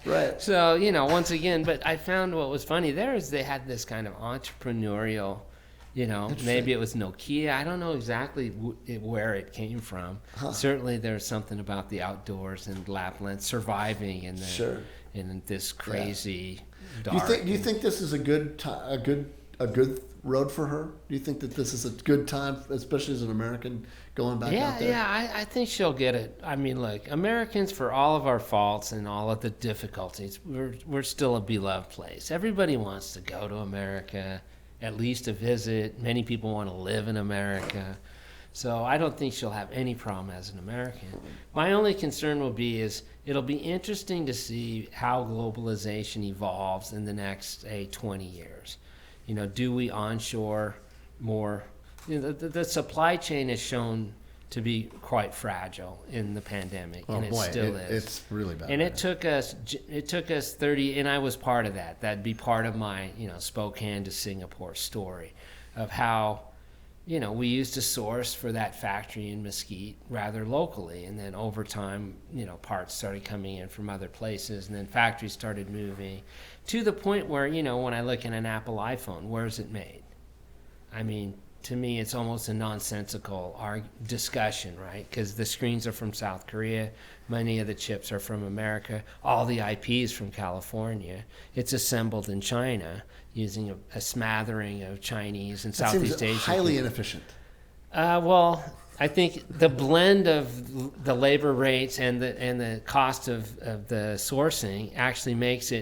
right. So once again, but I found what was funny there is they had this kind of entrepreneurial. Maybe it was Nokia. I don't know exactly where it came from. Certainly, there's something about the outdoors and Lapland surviving in this crazy dark. Do you think this is a good road for her? Do you think that this is a good time, especially as an American going back out there? Yeah, I think she'll get it. I mean, look, Americans, for all of our faults and all of the difficulties, we're still a beloved place. Everybody wants to go to America, at least to visit. Many people want to live in America. So I don't think she'll have any problem as an American. My only concern will be it'll be interesting to see how globalization evolves in the next 20 years. Do we onshore more? The supply chain has shown to be quite fragile in the pandemic, and it still is. It's really bad. And it took us 30, and I was part of that. That'd be part of my Spokane to Singapore story of how we used to source for that factory in Mesquite rather locally, and then over time parts started coming in from other places, and then factories started moving to the point where when I look at an Apple iPhone, where's it made? I mean, to me, it's almost a nonsensical discussion, right? Because the screens are from South Korea, many of the chips are from America, all the IPs from California. It's assembled in China using a smattering of Chinese and Southeast Asian. Highly inefficient. Well, I think the blend of the labor rates and the cost of the sourcing actually makes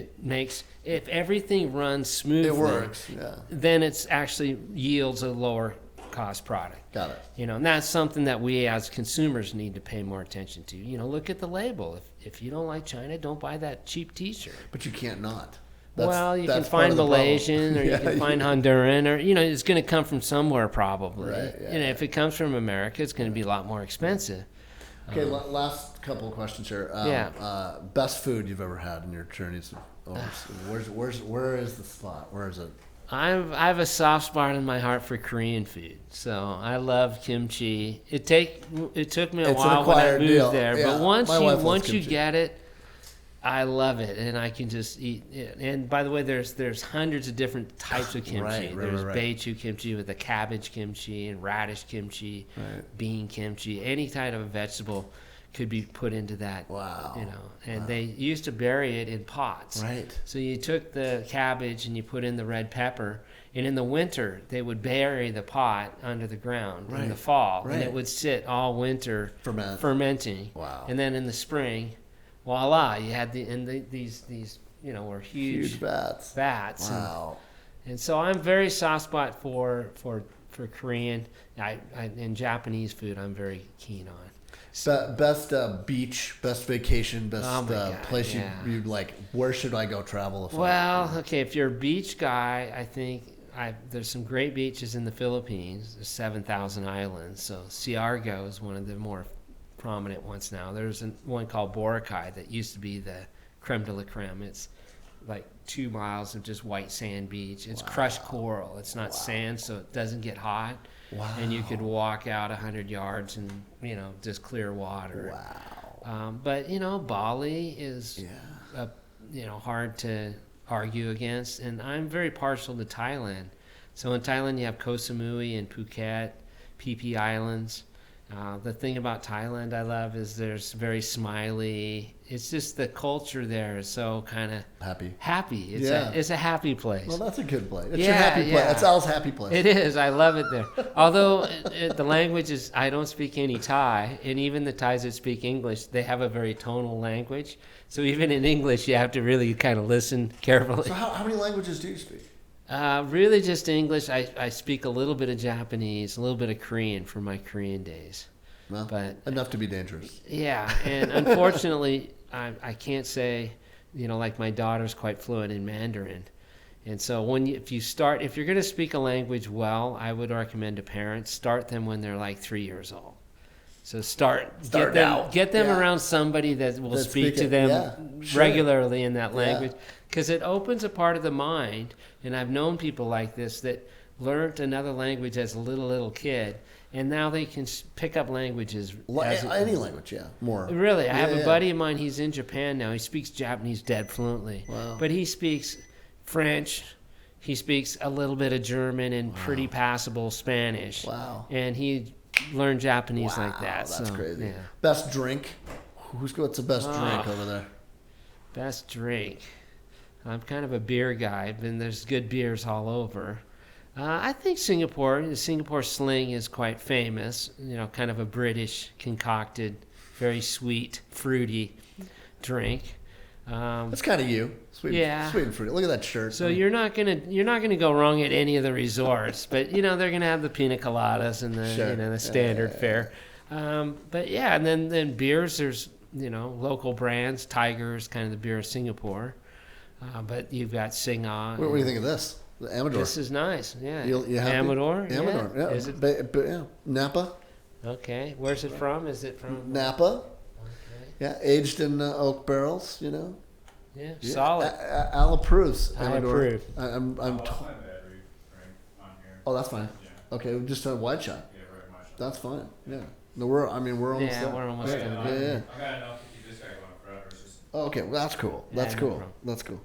if everything runs smoothly, it works. Then it's actually yields a lower cost product. Got it. And that's something that we as consumers need to pay more attention to. Look at the label. If you don't like China, don't buy that cheap T-shirt. But you can't not. You can find Malaysian, or you can find Honduran, or it's going to come from somewhere probably. Right, and if it comes from America, it's going to be a lot more expensive. Okay, last couple of questions here. Best food you've ever had in your journeys overseas? Where is the spot? Where is it? I have a soft spot in my heart for Korean food, so I love kimchi. It took me a while when I moved there, but once you get it, I love it, and I can just eat it. And by the way, there's hundreds of different types of kimchi. There's beichu kimchi with the cabbage kimchi and radish kimchi, bean kimchi. Any kind of a vegetable could be put into that. Wow. And they used to bury it in pots. Right. So you took the cabbage and you put in the red pepper, and in the winter they would bury the pot under the ground in the fall, and it would sit all winter fermenting. Wow. And then in the spring, voila, you had these were huge bats. Wow. And so I'm very soft spot for Korean. And Japanese food I'm very keen on. Best beach, best vacation, best place you'd like. Where should I go travel? If you're a beach guy, I think there's some great beaches in the Philippines. There's 7,000 islands. So Siargao is one of the more prominent ones now. There's one called Boracay that used to be the creme de la creme. It's like 2 miles of just white sand beach. It's crushed coral. It's not sand, so it doesn't get hot. Wow. And you could walk out 100 yards and, just clear water. Wow. But, Bali is, hard to argue against. And I'm very partial to Thailand. So in Thailand, you have Koh Samui and Phuket, Phi Phi Islands. The thing about Thailand I love is there's very smiley. It's just the culture there is so kind of happy. It's a happy place. Well, that's a good place. It's your happy place. That's Al's happy place. It is. I love it there. Although the language is, I don't speak any Thai, and even the Thais that speak English, they have a very tonal language. So even in English, you have to really kind of listen carefully. So how many languages do you speak? Really just English. I speak a little bit of Japanese, a little bit of Korean from my Korean days. Well, but enough to be dangerous. Yeah, and unfortunately, I can't say, like my daughter's quite fluent in Mandarin. And so if you're going to speak a language well, I would recommend to parents, start them when they're like 3 years old. So get them around somebody that will speak to them regularly in that language, because it opens a part of the mind. And I've known people like this that learned another language as a little kid, and now they can pick up languages. Any language, more. Really, I have a buddy of mine. He's in Japan now. He speaks Japanese dead fluently, but he speaks French. He speaks a little bit of German and pretty passable Spanish. Wow! And he learn Japanese like that. That's crazy. Yeah. Best drink? What's the best drink over there? Best drink. I'm kind of a beer guy, and there's good beers all over. I think the Singapore Sling is quite famous. Kind of a British concocted, very sweet, fruity drink. That's kind of you. Sweet and fruity. Look at that shirt. So you're not gonna go wrong at any of the resorts, but they're gonna have the pina coladas and the the standard fare. But and then beers. There's local brands. Tiger's kind of the beer of Singapore, but you've got Singha. What do you think of this? The Amador. This is nice. Yeah. You Amador. Amador. Yeah. Is it? Napa. Okay. Where's it from? Is it from Napa? Yeah, aged in oak barrels, Yeah, solid. Al approves. I approve. I'm Oh, that's fine. Yeah. Okay, just a wide shot. Yeah, very much. That's fine. Yeah. No, we're almost Yeah, done. we're almost done. Yeah. I got enough to keep this guy going forever. It's just... Oh, okay, well, that's cool. That's no cool. problem. That's cool.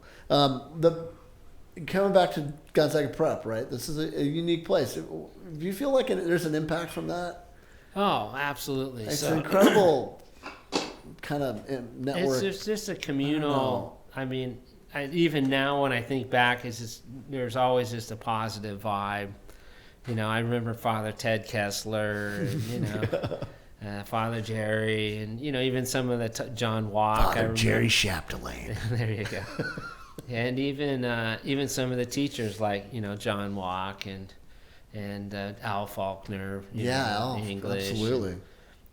Coming back to Gonzaga Prep, right? This is a unique place. Do you feel like there's an impact from that? Oh, absolutely. It's an incredible kind of network. It's just a communal. I mean, even now when I think back, there's always just a positive vibe. I remember Father Ted Kessler, and Father Jerry, and even some of the John Walk. Father Jerry Chapdelaine. There you go. And even some of the teachers like John Walk and Al Faulkner. English. Absolutely.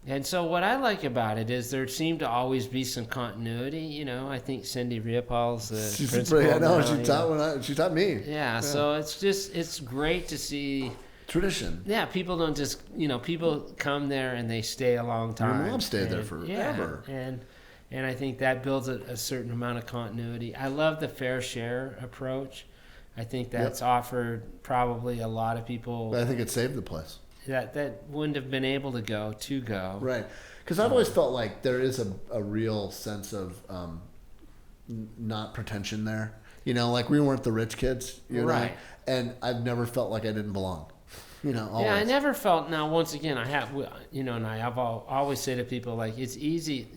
And so what I like about it is there seemed to always be some continuity. I think Cindy Riopol's the principal. I know, she taught me. Yeah, so it's great to see tradition. Yeah, people don't just people come there and they stay a long time. Your mom stayed there forever. Yeah, and I think that builds a certain amount of continuity. I love the fair share approach. I think that's offered probably a lot of people. But I think it saved the place. That wouldn't have been able to go. Right. Because I've always felt like there is a real sense of not pretension there. Like we weren't the rich kids, right? And I've never felt like I didn't belong. Always. Yeah, I never felt. Now, once again, I have, and I've always say to people like it's easy,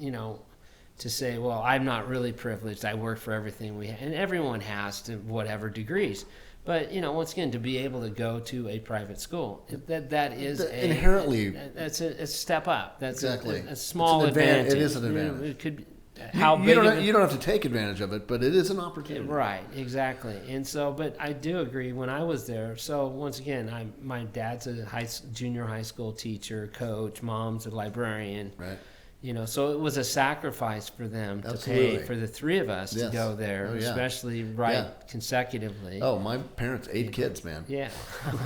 to say, well, I'm not really privileged. I work for everything we have, and everyone has to whatever degrees. But once again, to be able to go to a private school, that is inherently that's a step up. That's exactly a small advantage. It is an advantage. It could. You don't have to take advantage of it, but it is an opportunity. Right, exactly. And so, but I do agree. When I was there, so once again, my dad's a junior high school teacher, coach. Mom's a librarian. Right. so it was a sacrifice for them to Absolutely. pay for the three of us to Yes. go there, Oh, yeah. especially consecutively. Oh, my parents, 8 kids, man. Yeah.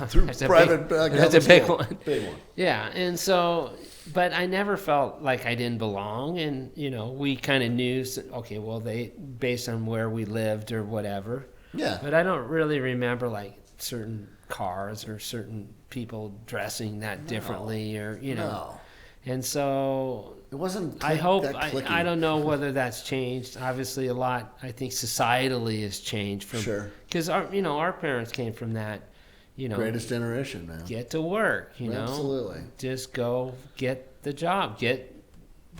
Through That's a private big, Catholic that's a big school. one. Big one. Yeah, and so, but I never felt like I didn't belong, and we kind of knew, okay, well, they based on where we lived or whatever. Yeah. But I don't really remember like certain cars or certain people dressing that differently, or No. And so It wasn't I hope that clicky. I don't know whether that's changed. Obviously, a lot. I think societally has changed from Sure. because our parents came from that. Greatest generation, man. Get to work. Absolutely. Just go get the job, get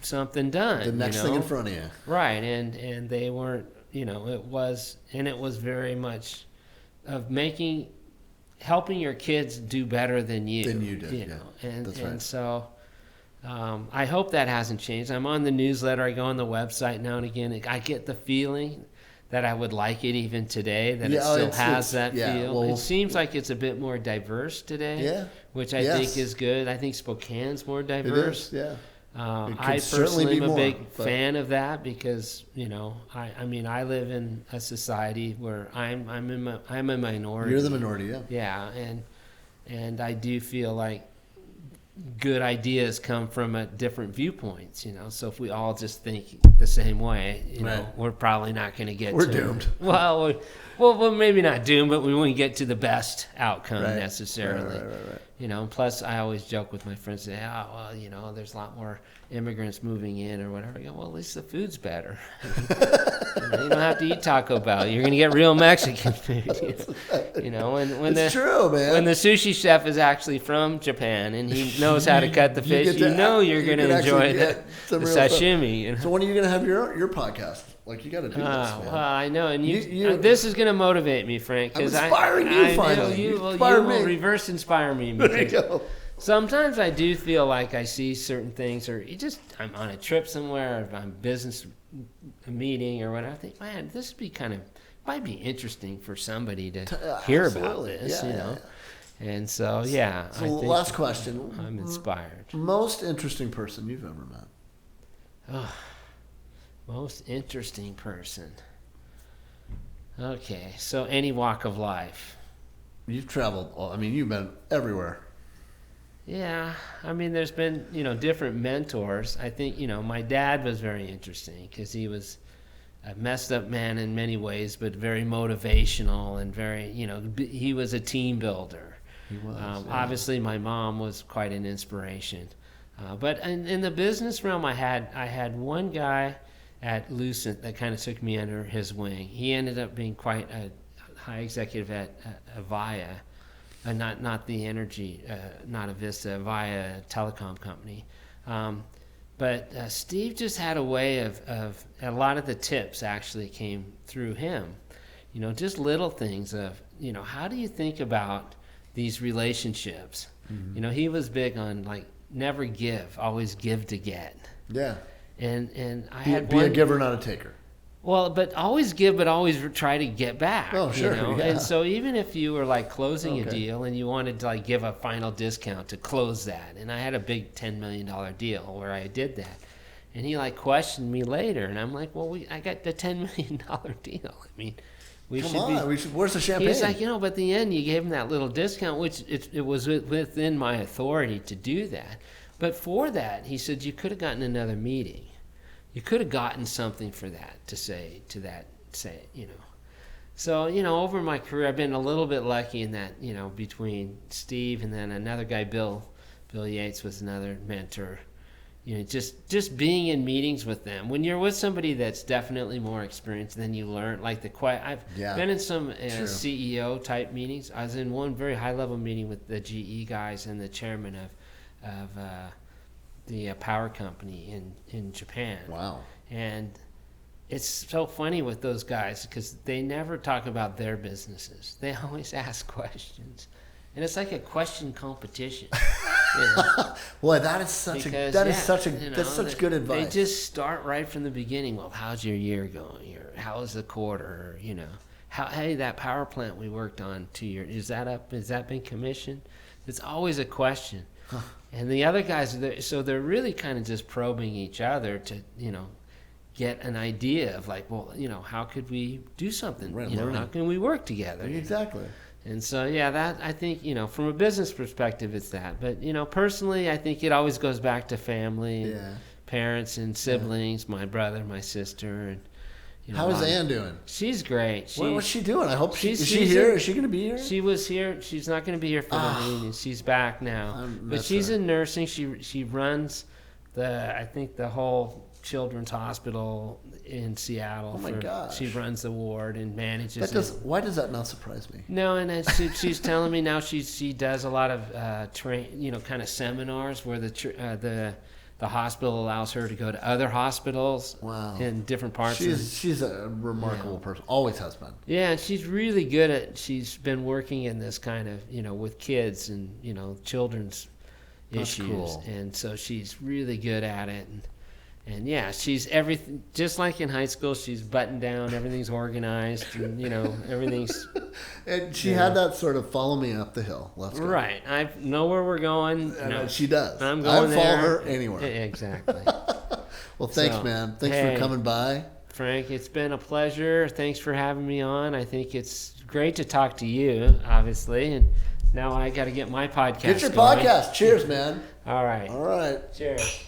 something done. The next thing in front of you. Right, and they weren't. It was very much of helping your kids do better than you. Than you did, and That's right. and so. I hope that hasn't changed. I'm on the newsletter. I go on the website now and again. I get the feeling that I would like it even today, that it still has that feel. Well, it seems like it's a bit more diverse today, Yeah. which I think is good. I think Spokane's more It diverse. is, yeah. It could I certainly personally be am a more, big but- fan of that because I live in a society where I'm a minority. You're the minority, yeah. Yeah, and I do feel like good ideas come from different viewpoints, so if we all just think the same way, Right. we're probably not going to get We're doomed. Well, maybe not doomed, but we won't get to the best outcome necessarily. Right. Plus I always joke with my friends, say, there's a lot more immigrants moving in or whatever. I go, well, at least the food's better. You don't have to eat Taco Bell. You're going to get real Mexican food. When It's true, man. When the sushi chef is actually from Japan and he knows how to cut the fish, you're going to enjoy the sashimi. So when are you going to have your podcast? Like, you got to do this, man. Well, I know, and You- this is going to motivate me, Frank. I'm 'cause inspiring you I know finally. you You will inspire me. reverse inspire me. There you because go. Sometimes I do feel like I see certain things, or I'm on a trip somewhere, or if I'm business a meeting or whatever. I think, man, this might be interesting for somebody to hear about Absolutely. this, Yeah. And so, yeah. So I think last question. I'm inspired. Most interesting person you've ever met? Most interesting person. Okay, so any walk of life. You've traveled. You've been everywhere. Yeah, there's been, different mentors. I think, my dad was very interesting because he was a messed up man in many ways, but very motivational and very, he was a team builder. He was. Obviously, my mom was quite an inspiration. But in the business realm, I had one guy at Lucent that kind of took me under his wing. He ended up being quite a high executive at Avaya. Not the energy, not Avista, Avaya telecom company. But Steve just had a way of a lot of the tips actually came through him. Just little things of, how do you think about these relationships? Mm-hmm. He was big on like never give, always give to get. Yeah. And I Be a giver, not a taker. Well, but always give, but always try to get back. Oh, sure. Yeah. And so even if you were like closing a deal and you wanted to like give a final discount to close that, and I had a big $10 million deal where I did that, and he like questioned me later, and I'm like, well, I got the $10 million deal. Where's the champagne? He's like, but at the end you gave him that little discount, which it was within my authority to do that. But for that, he said, you could have gotten another meeting. You could have gotten something for that to say. So, over my career, I've been a little bit lucky in that, between Steve and then another guy, Bill Yates was another mentor. Just being in meetings with them. When you're with somebody that's definitely more experienced, then you learn. Like I've been in some CEO type meetings. I was in one very high level meeting with the GE guys and the chairman of the power company in Japan. Wow. And it's so funny with those guys because they never talk about their businesses. They always ask questions. And it's like a question competition. Well, that is such good advice. They just start right from the beginning. Well, how's your year going? How's the quarter? Hey, that power plant we worked on 2 years, is that up? Has that been commissioned? It's always a question. And the other guys, so they're really kind of just probing each other to, get an idea of like, well, how could we do something? Right, How can we work together? Exactly. And so, that I think, from a business perspective, it's that. But, personally, I think it always goes back to family and parents and siblings, my brother, my sister. And, how is Ann doing? She's great. What's she doing? I hope is she she's here? Is she going to be here? She was here. She's not going to be here for the reunion. She's back now. But she's in nursing. She runs the whole children's hospital in Seattle. Oh my gosh. She runs the ward and manages. Why does that not surprise me? No, and she's telling me now she does a lot of kind of seminars where the hospital allows her to go to other hospitals in different parts. She's a remarkable person. Always has been. Yeah, and she's really good at. She's been working in this kind of with kids and children's issues, cool. and so she's really good at it. And she's everything, just like in high school. She's buttoned down, everything's organized, and everything's. And she had that sort of follow me up the hill. Let's go. Right, I know where we're going. She does. I'm going there. I'd follow her anywhere. Exactly. Well, thanks, man. Thanks for coming by, Frank. It's been a pleasure. Thanks for having me on. I think it's great to talk to you, obviously, and now I got to get my podcast. Get your going. podcast. Cheers, man. All right. All right. Cheers.